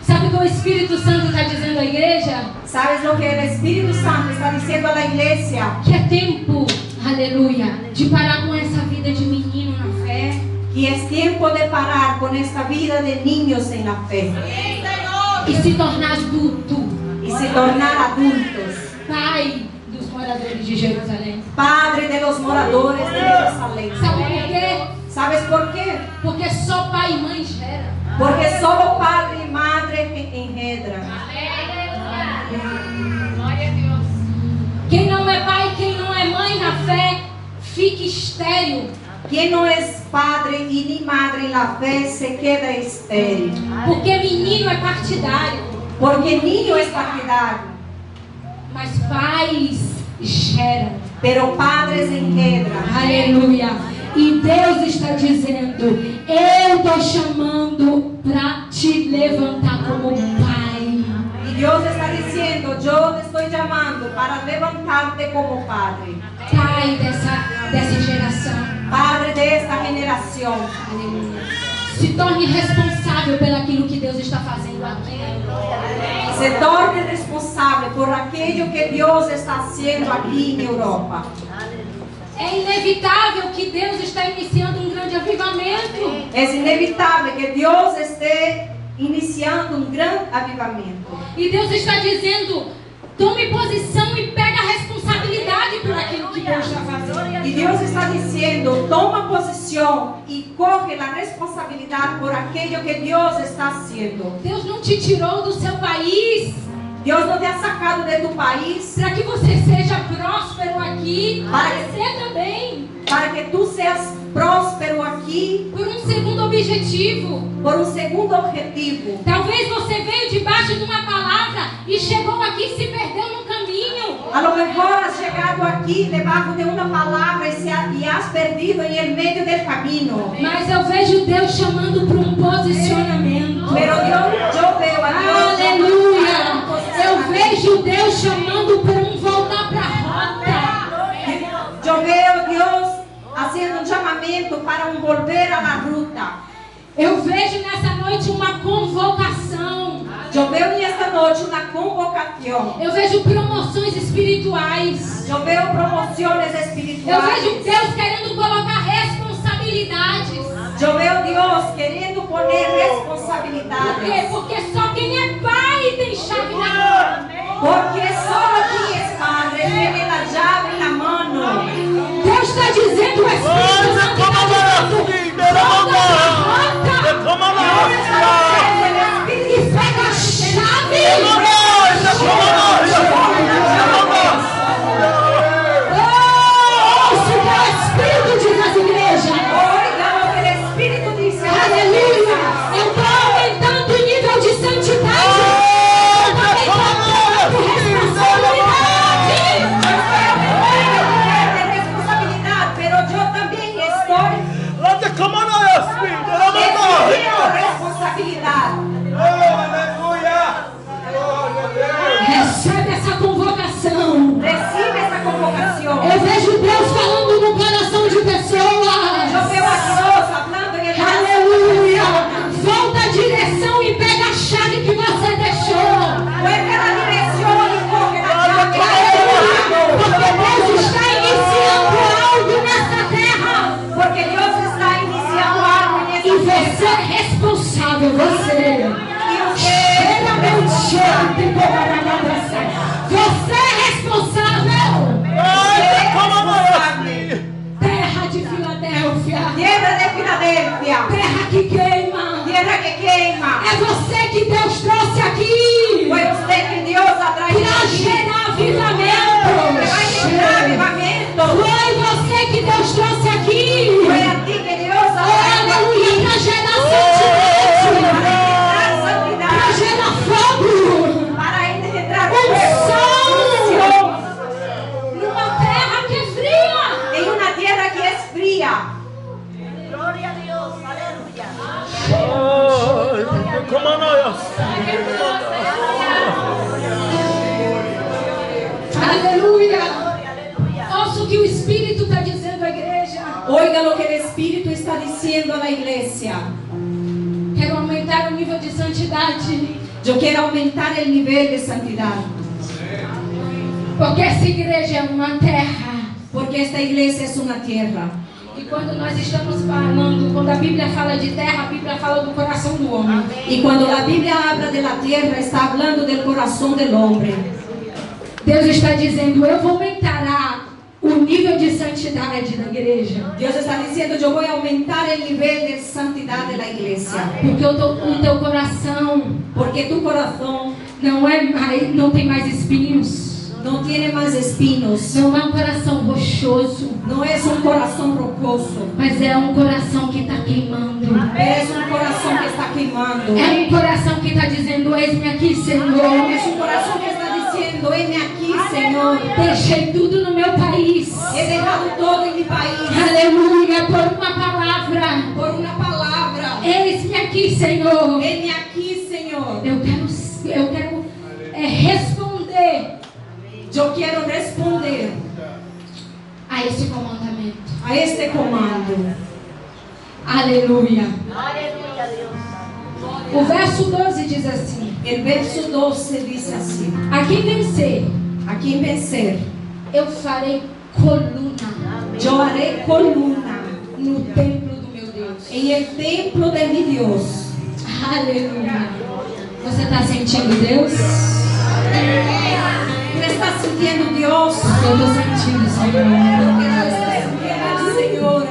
[SPEAKER 5] sabe o que o Espírito Santo está dizendo à igreja?
[SPEAKER 2] ¿sabes lo que el Espíritu Santo está diciendo a la iglesia?
[SPEAKER 5] Que é tempo, aleluia, de parar com essa vida de menino na fé.
[SPEAKER 2] Que es tiempo de parar con esta vida de niños en la fe
[SPEAKER 5] E se tornar adulto,
[SPEAKER 2] y se tornar adultos.
[SPEAKER 5] pai dos moradores de Jerusalém.
[SPEAKER 2] Padre de los moradores de Jerusalén.
[SPEAKER 5] Sabe por quê?
[SPEAKER 2] ¿Sabes por qué?
[SPEAKER 5] Porque só pai e mãe gera.
[SPEAKER 2] Porque solo padre y madre engendran.
[SPEAKER 5] Quem não é pai, quem não é mãe na fé, fica estéril.
[SPEAKER 2] Quien no es padre y ni madre en la fe se queda estéril.
[SPEAKER 5] Porque menino é partidário.
[SPEAKER 2] Porque niño es partidario,
[SPEAKER 5] Mas pais geram.
[SPEAKER 2] pero padres engendran.
[SPEAKER 5] Aleluia. E Deus está dizendo, eu estou chamando para te levantar como pai.
[SPEAKER 2] Y Dios está diciendo, yo te estoy llamando para levantarte como padre.
[SPEAKER 5] Pai dessa geração.
[SPEAKER 2] Padre de esta generación.
[SPEAKER 5] Aleluia. Se torne responsável pelo aquilo que Deus está fazendo aqui.
[SPEAKER 2] Se torne responsable por aquello que Dios está haciendo aquí en Europa.
[SPEAKER 5] É inevitável que Deus está iniciando um grande avivamento.
[SPEAKER 2] Es inevitable que Dios esté iniciando un gran avivamiento.
[SPEAKER 5] E Deus está dizendo, tome posição e pega a responsabilidade por aquilo que Deus está fazendo.
[SPEAKER 2] Y Dios está diciendo, toma posición y coge la responsabilidad por aquello que Dios está haciendo.
[SPEAKER 5] Deus não te tirou do seu país
[SPEAKER 2] Dios no te ha sacado de tu país
[SPEAKER 5] para que você seja próspero aqui,
[SPEAKER 2] Para
[SPEAKER 5] para ser também,
[SPEAKER 2] para que tú seas próspero aquí
[SPEAKER 5] por um segundo objetivo.
[SPEAKER 2] por un segundo objetivo.
[SPEAKER 5] Talvez você veio debaixo de uma palavra e chegou aqui e se perdeu no caminho.
[SPEAKER 2] A lo mejor has llegado aquí debajo de una palabra y has perdido en el medio del camino.
[SPEAKER 5] Mas eu vejo Deus chamando para um posicionamento.
[SPEAKER 2] Pero yo veo a Dios
[SPEAKER 5] Aleluia! Eu vejo Deus chamando para um voltar para a rota.
[SPEAKER 2] Yo veo a Dios haciendo un llamamiento para un volver a la ruta.
[SPEAKER 5] Eu vejo nessa noite uma convocação.
[SPEAKER 2] Yo veo en esta noche una convocación.
[SPEAKER 5] Eu vejo promoções espirituais.
[SPEAKER 2] Yo veo promociones
[SPEAKER 5] Eu
[SPEAKER 2] espirituales.
[SPEAKER 5] vejo Deus querendo colocar responsabilidades.
[SPEAKER 2] Yo veo Dios queriendo poner
[SPEAKER 5] Por quê?
[SPEAKER 2] responsabilidades.
[SPEAKER 5] Porque só quem é pai tem chave na mão.
[SPEAKER 2] Porque solo quien es padre tiene la llave en la mano.
[SPEAKER 5] Deus está dizendo, o Espírito Santo está dizendo, volta pra rota. E pega a chave. Ouça o que o Espírito diz às igrejas.
[SPEAKER 2] Oiga lo que el Espíritu dice.
[SPEAKER 5] Aleluia. Eu estou aumentando o nível de santidade. Eu também estou aumentando responsabilidade.
[SPEAKER 2] De responsabilidad, pero yo también estoy exigiendo responsabilidad.
[SPEAKER 5] Recebe essa convocação.
[SPEAKER 2] Recibe esa convocación.
[SPEAKER 5] Eu vejo Deus falando no coração de
[SPEAKER 2] Yo
[SPEAKER 5] pessoas.
[SPEAKER 2] veo a Dios hablando en el corazón.
[SPEAKER 5] Aleluia. Volta a direção e pega a chave que você deixou.
[SPEAKER 2] Vuelve a la dirección y coge la llave.
[SPEAKER 5] Aleluia. Porque Deus está iniciando algo nessa terra.
[SPEAKER 2] Porque Dios está iniciando algo en
[SPEAKER 5] E
[SPEAKER 2] esta
[SPEAKER 5] você
[SPEAKER 2] tierra.
[SPEAKER 5] é responsável, você.
[SPEAKER 2] Y usted
[SPEAKER 5] Cheira meu cheiro de você é responsável. Terra de Filadélfia.
[SPEAKER 2] Tierra de Filadelfia.
[SPEAKER 5] Terra que queima.
[SPEAKER 2] Tierra que queima.
[SPEAKER 5] É você que Deus trouxe aqui.
[SPEAKER 2] Fue usted que Dios ha traído
[SPEAKER 5] Para
[SPEAKER 2] aquí.
[SPEAKER 5] gerar avivamento.
[SPEAKER 2] Que va a generar avivamiento.
[SPEAKER 5] Foi você que Deus trouxe aqui.
[SPEAKER 2] Fue a ti que Dios ha traído
[SPEAKER 5] Aleluia.
[SPEAKER 2] aquí.
[SPEAKER 5] Para gerar
[SPEAKER 2] Para
[SPEAKER 5] santidade.
[SPEAKER 2] generar
[SPEAKER 5] Para
[SPEAKER 2] santidad.
[SPEAKER 5] gerar fogo.
[SPEAKER 2] Para engendrar
[SPEAKER 5] Unção. Numa terra que é fria.
[SPEAKER 2] en una tierra que es fría.
[SPEAKER 6] Gloria a Dios. Aleluya.
[SPEAKER 5] Aleluia. Ouça o que o Espírito está dizendo à igreja.
[SPEAKER 2] Oiga lo que el Espíritu está diciendo a la iglesia.
[SPEAKER 5] Quero aumentar o nível de santidade.
[SPEAKER 2] Yo quiero aumentar el nivel de santidad.
[SPEAKER 5] Porque essa igreja é uma terra.
[SPEAKER 2] Porque esta iglesia es una tierra.
[SPEAKER 5] E quando nós estamos falando, quando a Bíblia fala de terra, a Bíblia fala do coração do homem.
[SPEAKER 2] Y cuando la Biblia habla de la tierra, está hablando del corazón del hombre.
[SPEAKER 5] Deus está dizendo, eu vou aumentar o nível de santidade da igreja.
[SPEAKER 2] Dios está diciendo, yo voy a aumentar el nivel de santidad de la iglesia.
[SPEAKER 5] Porque o teu coração
[SPEAKER 2] Porque tu corazón
[SPEAKER 5] não tem mais espinhos.
[SPEAKER 2] no tiene más espinos.
[SPEAKER 5] Não é um coração rochoso,
[SPEAKER 2] No es un corazón rocoso.
[SPEAKER 5] mas é um coração que está queimando.
[SPEAKER 2] Es un corazón que está quemando.
[SPEAKER 5] É um coração que está dizendo, eis-me aqui, Senhor.
[SPEAKER 2] Es un corazón que está diciendo, heme aquí, Señor.
[SPEAKER 5] Deixei tudo no meu país.
[SPEAKER 2] He dejado todo en mi país.
[SPEAKER 5] Aleluia, por uma palavra.
[SPEAKER 2] Por una palabra.
[SPEAKER 5] Eis-me aqui, Senhor.
[SPEAKER 2] Heme aquí, Señor.
[SPEAKER 5] Eu quero
[SPEAKER 2] yo quiero responder
[SPEAKER 5] a esse comandamento.
[SPEAKER 2] a este comando.
[SPEAKER 5] Aleluia.
[SPEAKER 6] Aleluya, Dios.
[SPEAKER 5] O verso 12 diz assim:
[SPEAKER 2] El verso 12 dice así:
[SPEAKER 5] a quem vencer,
[SPEAKER 2] a quien vencer,
[SPEAKER 5] eu farei coluna
[SPEAKER 2] yo haré columna
[SPEAKER 5] no templo do meu Deus.
[SPEAKER 2] en el templo de mi Dios.
[SPEAKER 5] Aleluia. Você está sentindo Deus?
[SPEAKER 2] ¿Tú estás sintiendo Dios?
[SPEAKER 5] Eu estou sentindo, Senhor.
[SPEAKER 2] Porque tú estás sintiendo al Señor.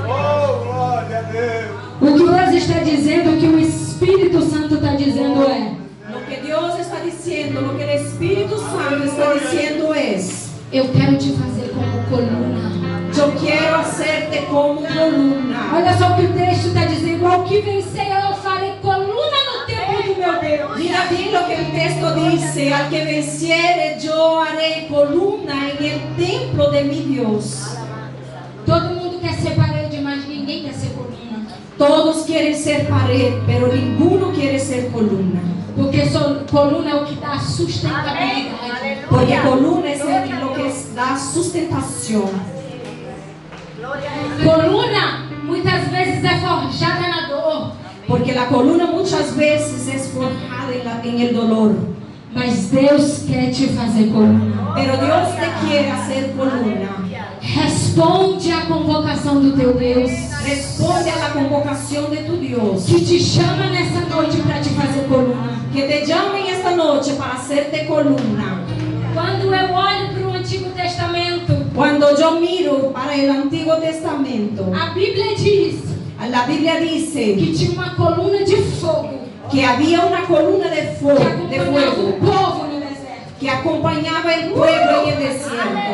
[SPEAKER 3] Oh, glória a Deus.
[SPEAKER 5] O que Deus está dizendo, o que o Espírito Santo está dizendo é:
[SPEAKER 2] Lo que Dios está diciendo, lo que el Espíritu Santo está diciendo es:
[SPEAKER 5] eu quero te fazer como coluna.
[SPEAKER 2] yo quiero hacerte como columna.
[SPEAKER 5] Olha só o que o texto está dizendo: ao que vencer, eu farei coluna no templo do meu Deus.
[SPEAKER 2] Mira bien lo que el texto dice: al que venciere yo haré columna en el templo de mi Dios.
[SPEAKER 5] Todo mundo quer ser parede, mas ninguém quer ser coluna.
[SPEAKER 2] Todos quieren ser pared, pero ninguno quiere ser columna.
[SPEAKER 5] Porque coluna é o que dá sustentabilidade.
[SPEAKER 2] Porque columna es lo que da sustentación.
[SPEAKER 5] Coluna muitas vezes é forjada na dor,
[SPEAKER 2] Porque la columna muchas veces es forjada en el dolor.
[SPEAKER 5] mas Deus quer te fazer coluna.
[SPEAKER 2] Pero Dios te quiere hacer columna.
[SPEAKER 5] Responde à convocação do teu Deus,
[SPEAKER 2] Responde a la convocación de tu Dios,
[SPEAKER 5] que te chama nessa noite para te fazer coluna.
[SPEAKER 2] que te llamen esta noche para hacerte columna.
[SPEAKER 5] Quando eu olho para o Antigo Testamento,
[SPEAKER 2] Cuando yo miro para el Antiguo Testamento,
[SPEAKER 5] a Bíblia diz
[SPEAKER 2] la Biblia dice
[SPEAKER 5] que tinha uma coluna de fogo
[SPEAKER 2] que había una columna de
[SPEAKER 5] que
[SPEAKER 2] fuego,
[SPEAKER 5] acompanhava o povo no deserto.
[SPEAKER 2] que acompañaba el pueblo en el desierto.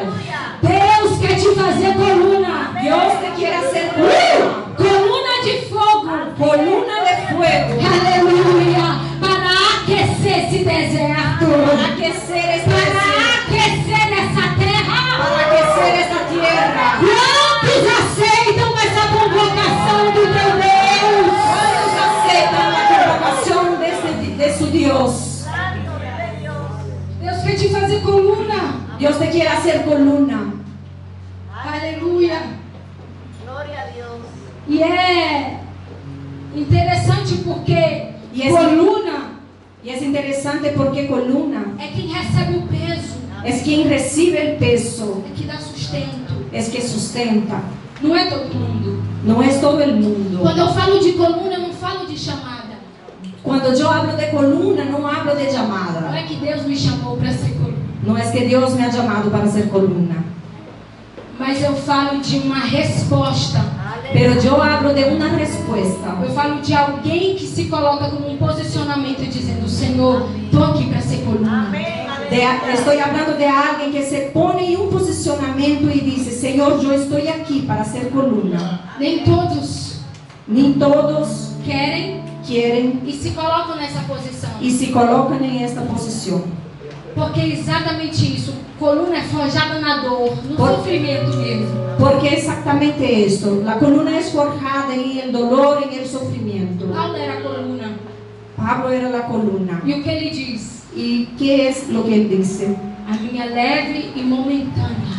[SPEAKER 5] Deus quer te fazer coluna.
[SPEAKER 2] Dios te quiere hacer columna,
[SPEAKER 5] Coluna de fogo.
[SPEAKER 2] columna de fuego,
[SPEAKER 5] Aleluia. Para aquecer esse deserto.
[SPEAKER 2] para aquecer este
[SPEAKER 5] Para
[SPEAKER 2] desierto,
[SPEAKER 5] aquecer essa terra.
[SPEAKER 2] para aquecer esta tierra.
[SPEAKER 5] Quantos aceitam essa convocação do teu Deus?
[SPEAKER 2] ¿Cuántos aceptan la convocación de su Dios?
[SPEAKER 5] Deus quer te fazer coluna.
[SPEAKER 2] Dios te quiere hacer columna.
[SPEAKER 5] Aleluia.
[SPEAKER 6] Gloria a Dios.
[SPEAKER 5] E é interessante porque
[SPEAKER 2] E esse-
[SPEAKER 5] coluna
[SPEAKER 2] Y es interesante porque columna
[SPEAKER 5] é quem recebe o peso,
[SPEAKER 2] es quien recibe el peso,
[SPEAKER 5] é que dá sustento.
[SPEAKER 2] es que sustenta.
[SPEAKER 5] Não é todo mundo.
[SPEAKER 2] No es todo el mundo.
[SPEAKER 5] Quando eu falo de coluna, eu não falo de chamada.
[SPEAKER 2] Cuando yo hablo de columna, no hablo de
[SPEAKER 5] Não
[SPEAKER 2] llamada.
[SPEAKER 5] é que Deus me chamou para ser coluna.
[SPEAKER 2] No es que Dios me ha llamado para ser columna.
[SPEAKER 5] Mas eu falo de uma resposta.
[SPEAKER 2] Pero yo hablo de una respuesta.
[SPEAKER 5] Eu falo de alguém que se coloca como um posicionamento dizendo: Senhor, estou aqui para ser coluna.
[SPEAKER 2] Estoy hablando de alguien que se pone en un posicionamiento y dice: Señor, yo estoy aquí para ser columna.
[SPEAKER 5] Nem todos
[SPEAKER 2] Ni todos
[SPEAKER 5] querem
[SPEAKER 2] quieren
[SPEAKER 5] e se colocam nessa posição.
[SPEAKER 2] y se colocan en esta posición.
[SPEAKER 5] Porque é exatamente isso. Coluna é forjada na dor, no
[SPEAKER 2] Por-
[SPEAKER 5] sofrimento mesmo.
[SPEAKER 2] Porque exactamente esto, la columna es forjada en el dolor, en el sufrimiento.
[SPEAKER 5] Paulo era a coluna.
[SPEAKER 2] Pablo era la columna.
[SPEAKER 5] E o que ele diz?
[SPEAKER 2] ¿Y qué es lo que él dice?
[SPEAKER 5] A minha leve e momentânea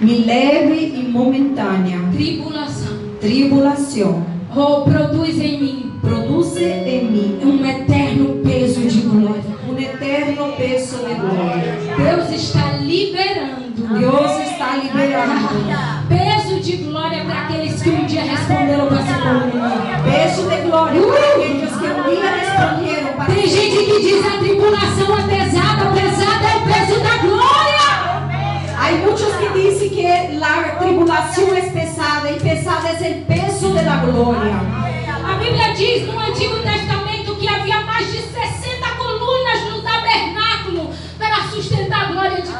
[SPEAKER 2] Mi leve y momentánea
[SPEAKER 5] tribulação
[SPEAKER 2] tribulación
[SPEAKER 5] produz em mim
[SPEAKER 2] produce en mí
[SPEAKER 5] um eterno peso de glória.
[SPEAKER 2] un eterno peso de gloria.
[SPEAKER 5] Deus está liberando
[SPEAKER 2] Dios está liberando
[SPEAKER 5] peso de glória para aqueles que um dia responderam para ser coluna.
[SPEAKER 2] peso de gloria para aquellos que un día respondieron para
[SPEAKER 5] Tem gente que diz a tribulação é pesada, pesada é o peso da glória.
[SPEAKER 2] Hay muchos que dicen que la tribulación es pesada y pesada es el peso de la gloria.
[SPEAKER 5] A Bíblia diz no Antigo Testamento que havia mais de 60 colunas no tabernáculo para sustentar a glória de Deus.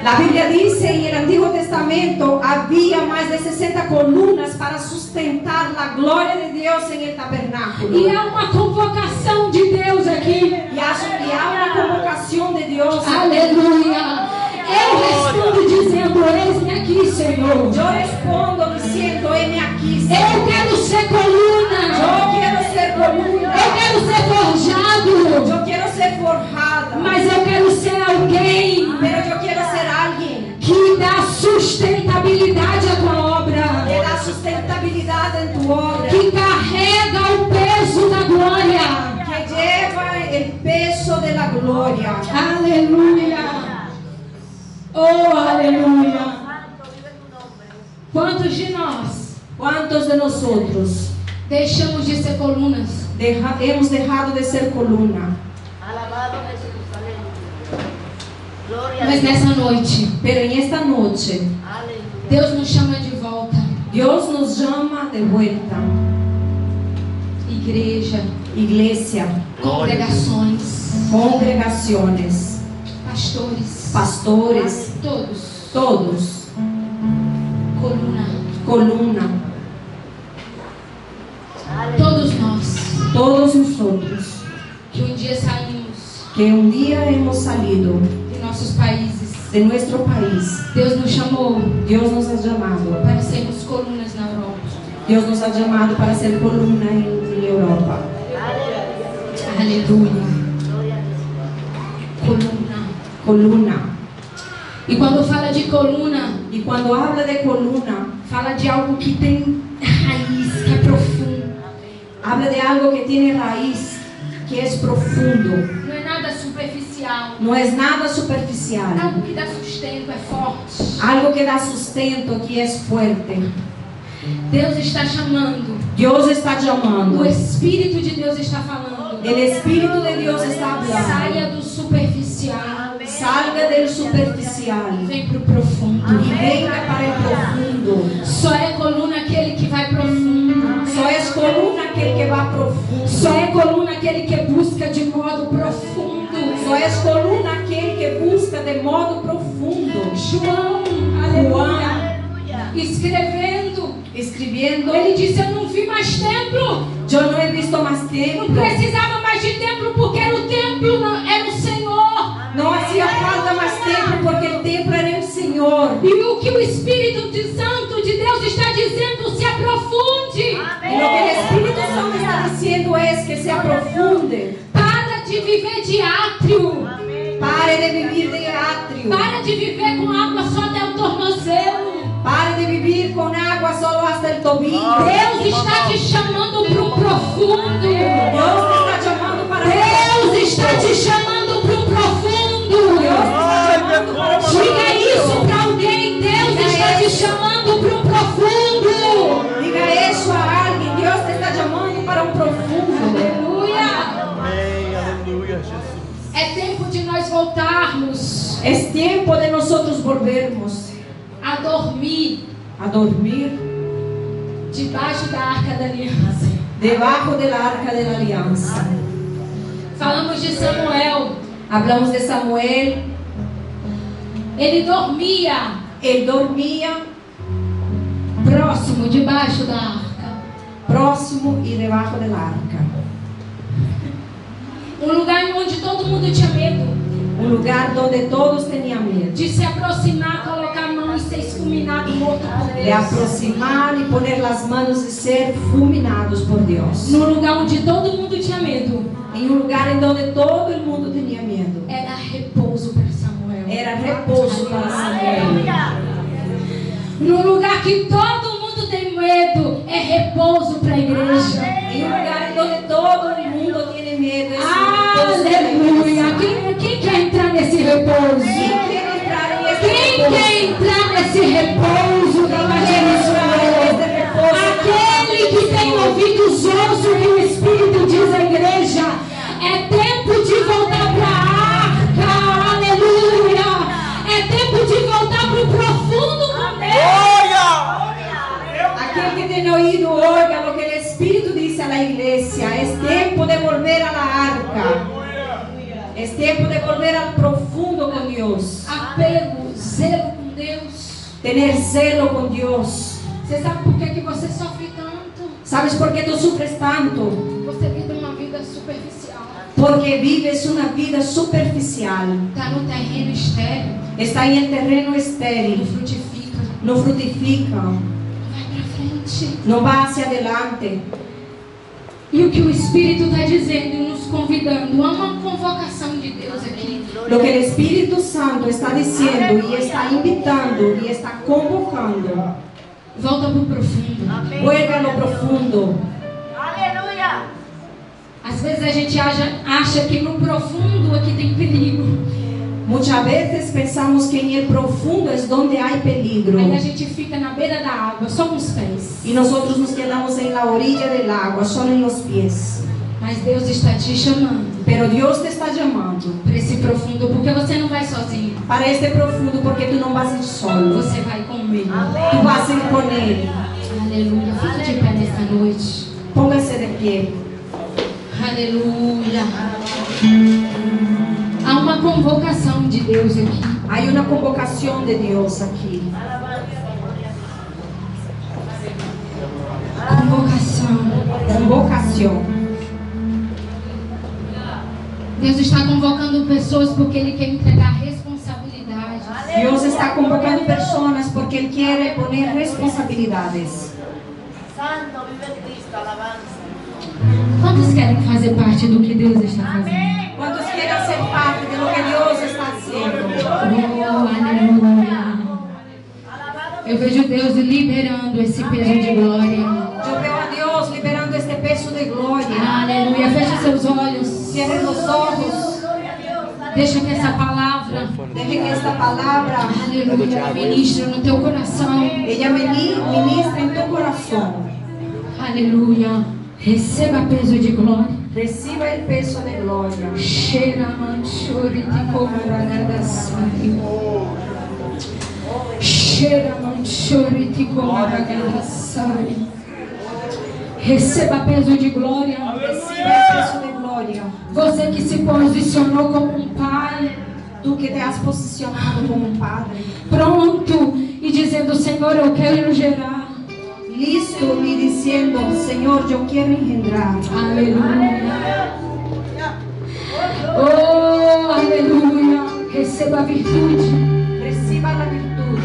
[SPEAKER 2] La Biblia dice en el Antiguo Testamento había más de 60 columnas para sustentar la gloria de Dios en el tabernáculo.
[SPEAKER 5] E é uma convocação de Deus aqui.
[SPEAKER 2] Y hay una convocación de Dios.
[SPEAKER 5] Aleluia. Eu respondo dizendo: eis-me aqui, Senhor.
[SPEAKER 2] Yo respondo diciendo: heme aquí,
[SPEAKER 5] Eu
[SPEAKER 2] Señor.
[SPEAKER 5] quero ser coluna.
[SPEAKER 2] Yo quiero ser columna.
[SPEAKER 5] Eu quero ser forjado.
[SPEAKER 2] Yo quiero ser forjada.
[SPEAKER 5] Mas eu quero ser alguém
[SPEAKER 2] gloria.
[SPEAKER 5] Aleluia. Oh, aleluia.
[SPEAKER 6] Santo, vive tu nombre.
[SPEAKER 5] Quantos de nós
[SPEAKER 2] ¿Cuántos de nosotros
[SPEAKER 5] deixamos de ser colunas?
[SPEAKER 2] hemos dejado de ser columna?
[SPEAKER 6] Alabado Jesús, aleluya. Gloria a
[SPEAKER 5] Mas
[SPEAKER 6] Dios.
[SPEAKER 5] nessa noite,
[SPEAKER 2] Pero en esta noche,
[SPEAKER 6] Aleluya.
[SPEAKER 5] Deus nos chama de volta.
[SPEAKER 2] Dios nos llama de vuelta.
[SPEAKER 5] Igreja,
[SPEAKER 2] Iglesia,
[SPEAKER 5] congregações,
[SPEAKER 2] congregaciones,
[SPEAKER 5] pastores,
[SPEAKER 2] pastores,
[SPEAKER 5] todos,
[SPEAKER 2] todos,
[SPEAKER 5] coluna,
[SPEAKER 2] columna,
[SPEAKER 6] Aleluya.
[SPEAKER 5] todos nós,
[SPEAKER 2] todos nosotros,
[SPEAKER 5] que um dia saímos
[SPEAKER 2] que un día hemos salido
[SPEAKER 5] de nossos países.
[SPEAKER 2] de nuestro país.
[SPEAKER 5] Deus nos chamou
[SPEAKER 2] Dios nos ha llamado.
[SPEAKER 5] para sermos colunas na Europa.
[SPEAKER 2] Dios nos ha llamado para ser columna en Europa.
[SPEAKER 6] Aleluya.
[SPEAKER 5] Aleluia.
[SPEAKER 6] Gloria a Dios.
[SPEAKER 5] Coluna.
[SPEAKER 2] Columna.
[SPEAKER 5] E quando fala de coluna,
[SPEAKER 2] Y cuando habla de columna,
[SPEAKER 5] fala de algo que tem raiz, que é profundo.
[SPEAKER 2] habla de algo que tiene raíz, que es profundo.
[SPEAKER 5] Não é nada superficial.
[SPEAKER 2] No es nada superficial.
[SPEAKER 5] Algo que dá sustento, é forte.
[SPEAKER 2] Algo que da sustento, que es fuerte.
[SPEAKER 5] Deus está chamando.
[SPEAKER 2] Dios está llamando.
[SPEAKER 5] O Espírito de Deus está falando.
[SPEAKER 2] El Espíritu de Dios está hablando.
[SPEAKER 5] Saia do superficial.
[SPEAKER 2] Salga del superficial
[SPEAKER 5] Vem para o profundo.
[SPEAKER 2] y venga para el profundo.
[SPEAKER 5] Só é coluna aquele que vai profundo.
[SPEAKER 2] Só es columna aquel que va profundo.
[SPEAKER 5] Só é coluna aquele que busca de modo profundo.
[SPEAKER 2] Só es columna aquel que busca de modo profundo.
[SPEAKER 5] João, aleluia,
[SPEAKER 6] Aleluya.
[SPEAKER 5] escrevendo,
[SPEAKER 2] Escribiendo,
[SPEAKER 5] ele disse: eu não vi mais templo.
[SPEAKER 2] yo no he visto más
[SPEAKER 5] Não
[SPEAKER 2] templo.
[SPEAKER 5] precisava mais de templo porque era o templo, era o Senhor.
[SPEAKER 2] No hacía falta más templo porque el templo era el Señor.
[SPEAKER 5] E o que o Espírito Santo de Deus está dizendo, se aprofunde.
[SPEAKER 2] Y lo que el Espíritu Santo está diciendo es que se aprofunde.
[SPEAKER 5] Para de viver de átrio.
[SPEAKER 2] Pare de vivir de atrio.
[SPEAKER 5] Para de viver com água só até o tornozelo.
[SPEAKER 2] Pare de vivir con agua solo hasta el tobillo.
[SPEAKER 5] Deus está te chamando para o profundo.
[SPEAKER 2] Dios te está llamando para
[SPEAKER 5] Deus está te chamando para o profundo. Diga isso para alguém. Deus está te chamando para o profundo.
[SPEAKER 2] Diga eso a alguien. Dios te está llamando para un profundo.
[SPEAKER 5] Aleluia.
[SPEAKER 4] Amém, aleluia, Jesus.
[SPEAKER 5] É tempo de nós voltarmos
[SPEAKER 2] Es tiempo de nosotros volvernos
[SPEAKER 5] a dormir
[SPEAKER 2] a dormir
[SPEAKER 5] debaixo da arca da aliança.
[SPEAKER 2] debajo del arca de la alianza.
[SPEAKER 5] Falamos de Samuel.
[SPEAKER 2] Hablamos de Samuel.
[SPEAKER 5] Ele dormia
[SPEAKER 2] Él dormía
[SPEAKER 5] próximo, debaixo da arca.
[SPEAKER 2] próximo y debajo del arca.
[SPEAKER 5] Um lugar onde todo mundo tinha medo
[SPEAKER 2] Un lugar donde todos tenían miedo
[SPEAKER 5] de se aproximar, colocar a mão e ser esculminado, morto por
[SPEAKER 2] de
[SPEAKER 5] Deus.
[SPEAKER 2] aproximar y poner las manos y ser fulminados por Dios.
[SPEAKER 5] Num lugar onde todo mundo tinha medo,
[SPEAKER 2] En un lugar en donde todo el mundo tenía miedo.
[SPEAKER 5] era repouso para Samuel.
[SPEAKER 2] Era reposo para Samuel.
[SPEAKER 6] Aleluya.
[SPEAKER 5] Num lugar que todo mundo tem medo, é repouso para a igreja.
[SPEAKER 2] En un lugar en donde todo el mundo tiene miedo. Es un reposo para la
[SPEAKER 5] Aleluia!
[SPEAKER 2] iglesia.
[SPEAKER 5] Quem quer entrar nesse repouso?
[SPEAKER 2] ¿Quién quiere entrar en este
[SPEAKER 5] Quem
[SPEAKER 2] reposo?
[SPEAKER 5] quer entrar nesse repouso da Senhor? Aquele que tem ouvidos ouça o que o Espírito diz à igreja. É tempo de voltar para a arca. Aleluia! É tempo de voltar para o profundo com Deus.
[SPEAKER 2] Aquel que tiene oído oiga lo que el Espíritu dice a la iglesia. Es tiempo de volver a la arca. Es tiempo de volver al profundo con Dios.
[SPEAKER 5] Apego, zelo com Deus.
[SPEAKER 2] Tener celo con Dios.
[SPEAKER 5] Você sabe por que você sofre tanto?
[SPEAKER 2] ¿Sabes por qué tú sufres tanto?
[SPEAKER 5] Você vive uma vida superficial.
[SPEAKER 2] Porque vives una vida superficial.
[SPEAKER 5] Está no terreno estéril.
[SPEAKER 2] Está en el terreno
[SPEAKER 5] Não
[SPEAKER 2] estéril.
[SPEAKER 5] frutifica.
[SPEAKER 2] No frutifica.
[SPEAKER 5] Vai para frente.
[SPEAKER 2] No va hacia adelante.
[SPEAKER 5] E o que o Espírito está dizendo e nos convidando a uma convocação de Deus aqui.
[SPEAKER 2] Lo que el Espíritu Santo está diciendo y está invitando y está convocando.
[SPEAKER 5] Volta para o profundo.
[SPEAKER 6] Amén.
[SPEAKER 2] Vuelve a lo profundo.
[SPEAKER 6] Aleluya.
[SPEAKER 5] As Às vezes a gente acha que no profundo aqui tem perigo.
[SPEAKER 2] Muchas veces pensamos que en el profundo es donde hay peligro.
[SPEAKER 5] Aí a gente fica na beira da água, só com os pés.
[SPEAKER 2] Y nosotros nos quedamos en la orilla del agua, solo en los pies.
[SPEAKER 5] Mas Deus está te chamando
[SPEAKER 2] Pero Dios te está llamando
[SPEAKER 5] para esse profundo, porque você não vai sozinho.
[SPEAKER 2] para este profundo, porque tú no vas a ir solo.
[SPEAKER 5] Você vai com Ele.
[SPEAKER 2] Tú vas a ir con Él.
[SPEAKER 5] Aleluia. Fique de pé nesta noite.
[SPEAKER 2] Póngase de pie.
[SPEAKER 5] Aleluia. Há uma convocação de Deus aqui.
[SPEAKER 2] Hay una convocación de Dios aquí.
[SPEAKER 5] Convocação.
[SPEAKER 2] Convocación.
[SPEAKER 5] Deus está convocando pessoas porque Ele quer entregar responsabilidades.
[SPEAKER 2] Dios está convocando personas porque Él quiere poner responsabilidades.
[SPEAKER 6] Santo, vive Cristo, alabanza.
[SPEAKER 5] Quantos querem fazer parte do que Deus está fazendo?
[SPEAKER 2] ¿Cuántos quieren ser parte de lo que Dios está haciendo?
[SPEAKER 5] Oh, aleluia. Eu vejo Deus liberando esse peso de glória.
[SPEAKER 2] Yo veo a Dios liberando este peso de gloria.
[SPEAKER 5] Aleluia. Feche seus olhos.
[SPEAKER 2] Cierre los ojos.
[SPEAKER 5] Deixa que essa palavra,
[SPEAKER 2] Deje que esta palabra,
[SPEAKER 5] aleluia, ministre no teu coração.
[SPEAKER 2] ella ministre en tu corazón.
[SPEAKER 5] Aleluia. Receba peso de glória.
[SPEAKER 2] Reciba el peso de gloria.
[SPEAKER 5] Cheira manchuriti comaragadassai. Cheira manchuriti comaragadassai. Receba peso de glória.
[SPEAKER 2] Reciba el peso de gloria.
[SPEAKER 5] Você que se posicionou como um pai,
[SPEAKER 2] Tú que te has posicionado como un padre,
[SPEAKER 5] pronto e dizendo: Senhor, eu quero gerar.
[SPEAKER 2] listo y diciendo: Señor, yo quiero engendrar.
[SPEAKER 5] Aleluia. Oh, aleluia. Receba a virtude.
[SPEAKER 2] Reciba la virtud.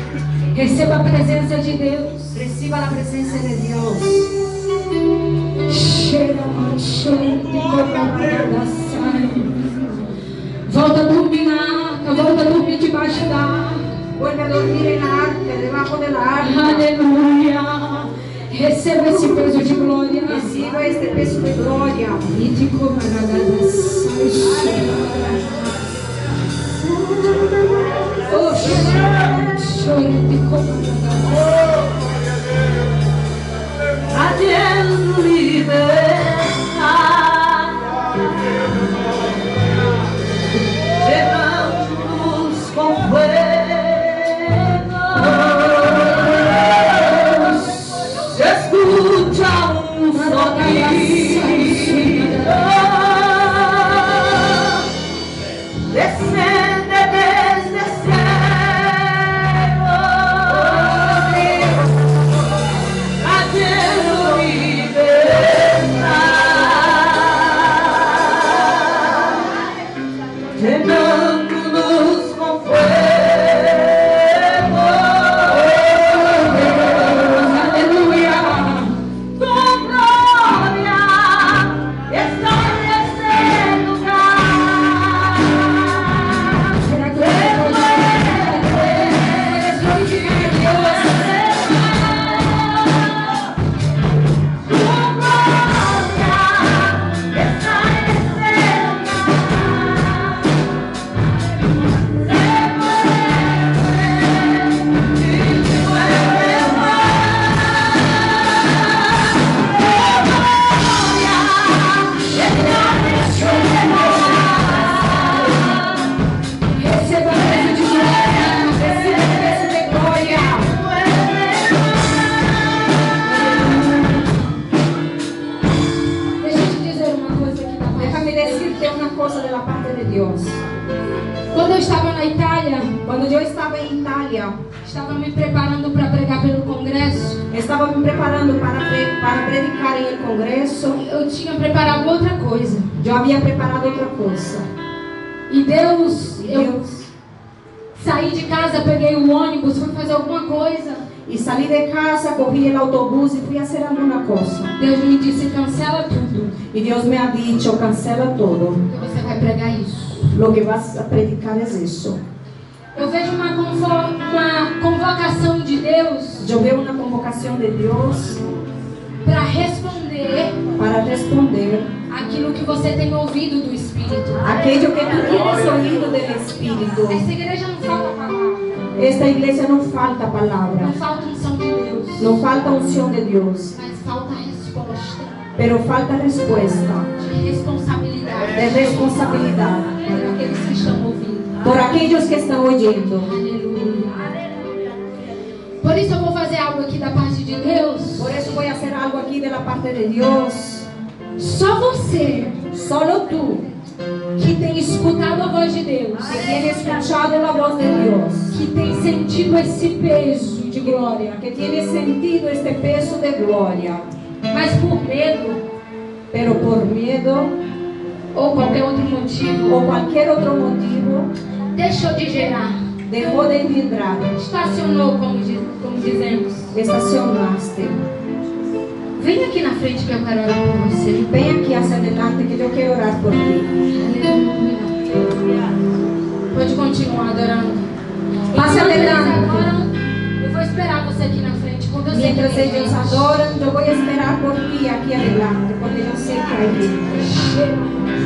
[SPEAKER 5] Receba a presença de Deus.
[SPEAKER 2] Reciba la presencia de Dios.
[SPEAKER 5] Cheira manchuriti comaragadassai. Volta a dormir na arca, volta a dormir debaixo da arca.
[SPEAKER 2] Vuelve a dormir en la arca, debajo de la arca.
[SPEAKER 5] Aleluia. Receba esse peso de glória.
[SPEAKER 2] Reciba este peso de gloria.
[SPEAKER 5] Iti comaragadassai. Oh, cheira manchuriti comaragadassai.
[SPEAKER 6] Haciendo libertad, llenándonos con fuego. Se escucha un sonido, desciende desde el cielo. Haciendo libertad, llenándonos con fuego.
[SPEAKER 5] Aleluia.
[SPEAKER 6] Tu gloria está en este lugar.
[SPEAKER 5] Será que você receba peso de glória, receba peso de glória. Deixa eu te dizer uma coisa aqui da parte.
[SPEAKER 2] Déjame decirte una cosa de la parte de Dios.
[SPEAKER 5] Quando eu estava na Itália,
[SPEAKER 2] Cuando yo estaba en Italia,
[SPEAKER 5] estava me preparando para pregar pelo congresso.
[SPEAKER 2] estaba me preparando para predicar en el congreso.
[SPEAKER 5] Eu tinha preparado outra coisa.
[SPEAKER 2] Yo había preparado otra cosa.
[SPEAKER 5] E Deus,
[SPEAKER 2] Y
[SPEAKER 5] eu
[SPEAKER 2] Dios,
[SPEAKER 5] saí de casa, peguei o ônibus, fui fazer alguma coisa.
[SPEAKER 2] y salí de casa, cogí el autobús y fui a hacer alguna cosa.
[SPEAKER 5] Deus me disse: cancela tudo,
[SPEAKER 2] Y Dios me ha dicho: cancela todo.
[SPEAKER 5] que você vai pregar isso.
[SPEAKER 2] Lo que vas a predicar es eso.
[SPEAKER 5] Eu vejo uma convocação de Deus
[SPEAKER 2] Yo veo una convocación de Dios
[SPEAKER 5] para responder
[SPEAKER 2] para responder
[SPEAKER 5] aquilo que você tem ouvido do Espírito.
[SPEAKER 2] aquello que tú tienes oído del Espíritu.
[SPEAKER 5] Essa igreja não falta palavra,
[SPEAKER 2] Esta iglesia no falta
[SPEAKER 5] não
[SPEAKER 2] palabra,
[SPEAKER 5] falta unção de Deus,
[SPEAKER 2] no falta unción de Dios,
[SPEAKER 5] mas falta resposta,
[SPEAKER 2] pero falta respuesta,
[SPEAKER 5] de responsabilidade
[SPEAKER 2] de responsabilidad
[SPEAKER 5] por aqueles que estão ouvindo.
[SPEAKER 2] por aquellos que están oyendo.
[SPEAKER 5] Aleluia. Por isso eu vou fazer algo aqui da parte de Deus.
[SPEAKER 2] Por eso voy a hacer algo aquí de la parte de Dios.
[SPEAKER 5] Só você
[SPEAKER 2] Solo tú,
[SPEAKER 5] que tem escutado a voz de Deus,
[SPEAKER 2] que tienes escuchado la voz de Dios,
[SPEAKER 5] que tem sentido esse peso de glória,
[SPEAKER 2] que tienes sentido este peso de gloria,
[SPEAKER 5] mas por medo
[SPEAKER 2] pero por miedo
[SPEAKER 5] ou qualquer outro motivo,
[SPEAKER 2] o cualquier otro motivo,
[SPEAKER 5] deixou de gerar,
[SPEAKER 2] dejó de engendrar,
[SPEAKER 5] estacionou, como dizemos.
[SPEAKER 2] estacionaste.
[SPEAKER 5] Vem aqui na frente que eu quero orar por você.
[SPEAKER 2] Ven aquí hacia adelante que yo quiero orar por ti.
[SPEAKER 5] Aleluia. Pode continuar adorando.
[SPEAKER 2] Passe
[SPEAKER 5] Enquanto eles
[SPEAKER 2] adelante.
[SPEAKER 5] adoram, eu vou esperar você aqui na frente. Quando eu sei que
[SPEAKER 2] Mientras
[SPEAKER 5] tem
[SPEAKER 2] ellos
[SPEAKER 5] gente.
[SPEAKER 2] adoran, yo voy a esperar por ti aquí adelante, porque yo sé que hay gente.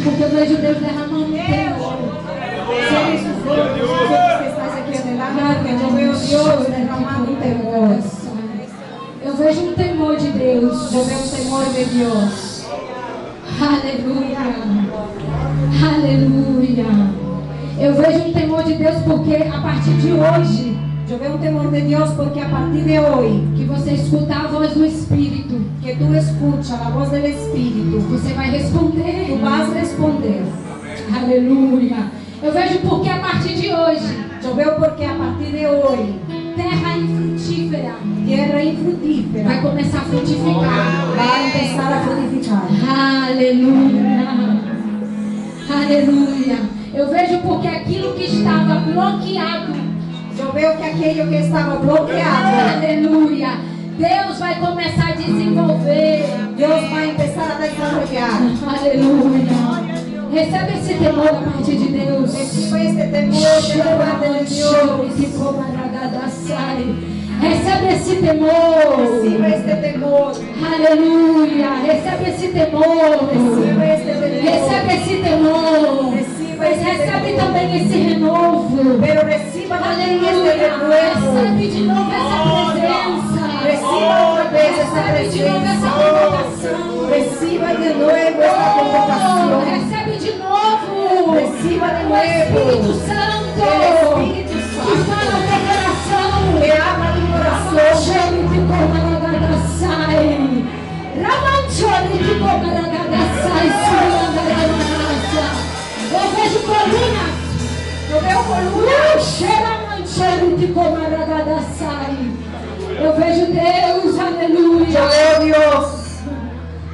[SPEAKER 5] Porque eu vejo Deus derramando temor.
[SPEAKER 2] Cierre sus ojos, vosotros que estáis aquí adelante, que yo veo Dios derramando un temor.
[SPEAKER 5] Eu vejo um temor de Deus.
[SPEAKER 2] Yo veo un temor de Dios.
[SPEAKER 5] Aleluia. Aleluia. Eu vejo um temor de Deus porque a partir de hoje,
[SPEAKER 2] Yo veo un temor de Dios porque a partir de hoy,
[SPEAKER 5] que você escutar a voz do Espírito,
[SPEAKER 2] que tú escuchas la voz del Espíritu,
[SPEAKER 5] você vai responder.
[SPEAKER 2] tú vas a responder.
[SPEAKER 5] Aleluia. Eu vejo porque a partir de hoje,
[SPEAKER 2] Yo veo porque a partir de hoy,
[SPEAKER 5] terra infrutífera
[SPEAKER 2] tierra infrutífera
[SPEAKER 5] vai começar a frutificar.
[SPEAKER 2] va a empezar a frutificar.
[SPEAKER 5] Aleluia. Aleluia. Eu vejo porque aquilo que estava bloqueado,
[SPEAKER 2] Yo veo que aquello que estaba bloqueado,
[SPEAKER 5] aleluia, Deus vai começar a desenvolver.
[SPEAKER 2] Dios va a empezar a desarrollar.
[SPEAKER 5] Aleluia. Recebe esse temor da parte de Deus.
[SPEAKER 2] Reciba este temor de la parte de Dios.
[SPEAKER 5] Recebe esse temor.
[SPEAKER 2] Reciba este temor.
[SPEAKER 5] Aleluia. Recebe esse temor.
[SPEAKER 2] Reciba este temor.
[SPEAKER 5] Recebe esse temor. Mas recebe também esse renovo.
[SPEAKER 2] Pero reciba también este
[SPEAKER 5] Aleluia.
[SPEAKER 2] renuevo.
[SPEAKER 5] Recebe de novo essa presença.
[SPEAKER 2] Reciba otra vez esta
[SPEAKER 5] Recebe de novo essa
[SPEAKER 2] presencia.
[SPEAKER 5] convocação.
[SPEAKER 2] Reciba de nuevo esta convocación.
[SPEAKER 5] Recebe de novo.
[SPEAKER 2] Reciba de
[SPEAKER 5] O
[SPEAKER 2] nuevo
[SPEAKER 5] Espírito Santo.
[SPEAKER 2] el Espíritu
[SPEAKER 5] Que fala
[SPEAKER 2] Santo
[SPEAKER 5] no teu coração.
[SPEAKER 2] que habla tu corazón.
[SPEAKER 5] Ramanchori de Comaragadassai. Ramanchori de Comaragadassai. Eu vejo colunas.
[SPEAKER 2] Yo veo columnas.
[SPEAKER 5] Ramanchori de Comaragadassai. Eu vejo Deus,
[SPEAKER 2] Yo
[SPEAKER 5] aleluia,
[SPEAKER 2] veo Dios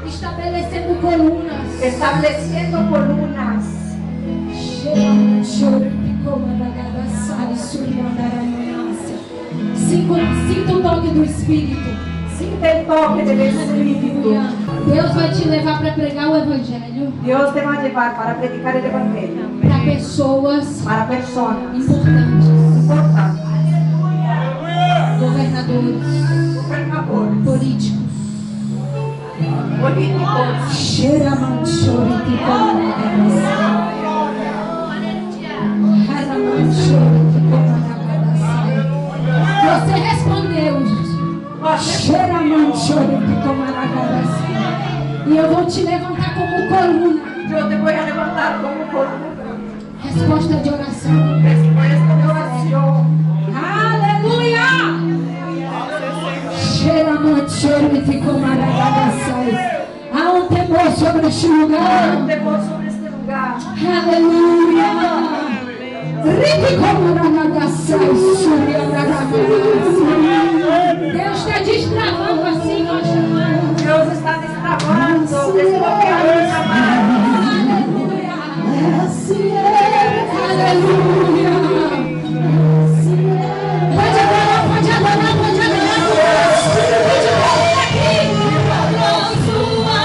[SPEAKER 5] estabelecendo colunas.
[SPEAKER 2] estableciendo columnas.
[SPEAKER 5] Sinta o toque do Espírito.
[SPEAKER 2] Sinta el toque del Espíritu.
[SPEAKER 5] Deus vai te levar para pregar o Evangelho
[SPEAKER 2] Dios te va a llevar para predicar el Evangelio
[SPEAKER 5] para pessoas
[SPEAKER 2] para personas
[SPEAKER 5] importantes,
[SPEAKER 2] importantes,
[SPEAKER 5] governadores,
[SPEAKER 2] gobernadores,
[SPEAKER 5] políticos.
[SPEAKER 2] políticos.
[SPEAKER 5] Você respondeu. E eu vou te levantar como coluna.
[SPEAKER 2] Yo te voy a levantar como columna.
[SPEAKER 5] Resposta de oração.
[SPEAKER 2] Respuesta de oración.
[SPEAKER 5] Aleluia! Há um temor sobre este lugar.
[SPEAKER 2] Temor sobre este lugar.
[SPEAKER 5] Aleluia! Deus está destravando assim, ó, chamando.
[SPEAKER 2] Dios está destravando, desbloqueando el llamado.
[SPEAKER 5] Aleluia! Aleluia! Pode adorar, pode adorar, pode adorar. Pode vir aqui. Sua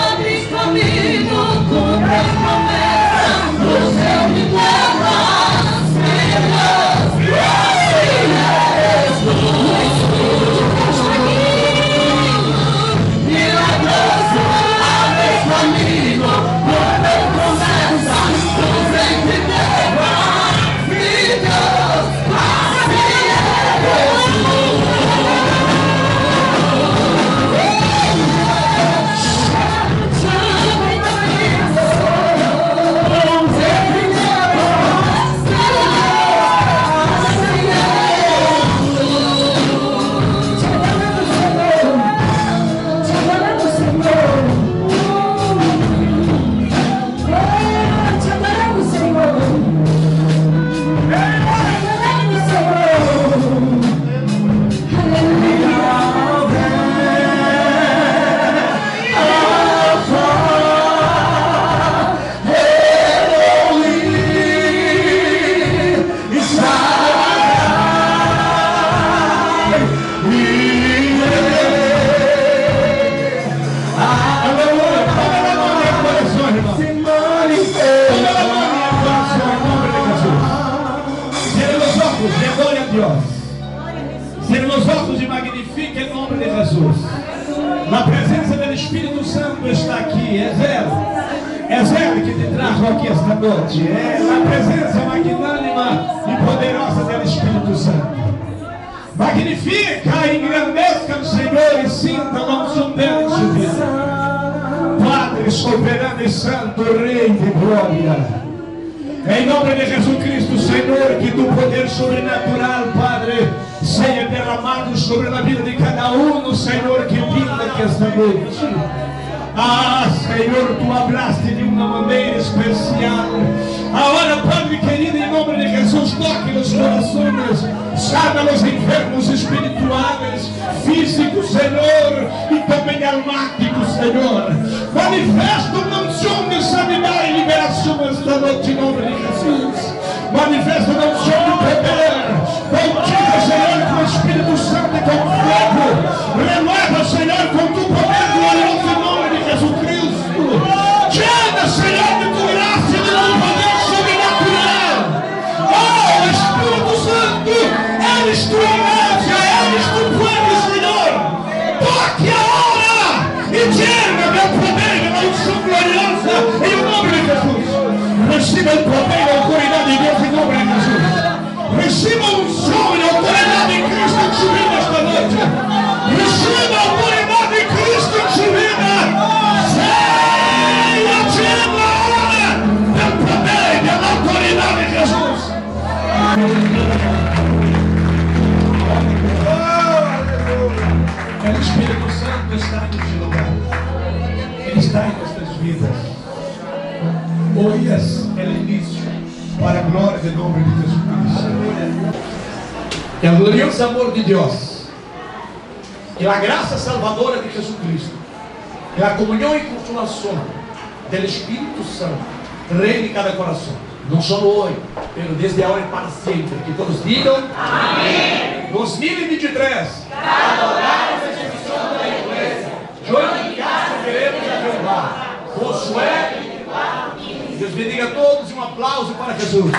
[SPEAKER 1] Jesus. Dê glória a Deus. Cierre los ojos y magnifique el nombre de Jesús. La presencia del Espíritu Santo está aquí. Es Él que te trajo aquí esta noche. Es la presencia magnánima y poderosa del Espíritu Santo. Magnifica e engrandezca o Senhor e sinta a unção dele em sua vida. Padre soberano e santo, Rei de glória. Em nome de Jesus Cristo, Senhor, que tu poder sobrenatural, Padre, seja derramado sobre a vida de cada um, Senhor, que vinda aqui esta noite. Ah, Senhor, tu hablaste de uma maneira especial. Agora, Padre querido, em nome de Jesus, toque os corações, sana os enfermos espirituais, físicos, Senhor, e também almáticos, Senhor. Manifesta uma unção de sanidade e liberação esta noite, em nome de Jesus. Manifesta uma unção de poder. Bautiza, Senhor, com o Espírito Santo e com fogo. Renova, Senhor, com tu poder glorioso em nome de Jesus Cristo. Llena, Senhor, de tu graça e de tu poder sobrenatural. Oh, Espírito Santo, eres tu igreja, eres tu pueblo, Senhor. Toque agora e llena meu poder e da unção gloriosa em nome de Jesus. Reciba o poder e a autoridade de Deus em nome de Jesus. Reciba a unção e a autoridade de Cristo em sua vida esta noite. Reciba a autoridade de Cristo em sua vida. Seja llena agora do poder e da autoridade de Jesus. O Espírito Santo está neste lugar. Ele está em nossas vidas. Hoje é o início para a glória do nome de Jesus Cristo. Que o glorioso amor de Deus, que a graça salvadora de Jesus Cristo, que a comunhão e consolação do Espírito Santo reine em cada coração, não só hoje, mas desde agora e para sempre. Que todos digam amém. 2023 adorar a instituição da igreja, glorificar queremos a Jeová. Josué, Deus bendiga a todos e um aplauso para Jesus.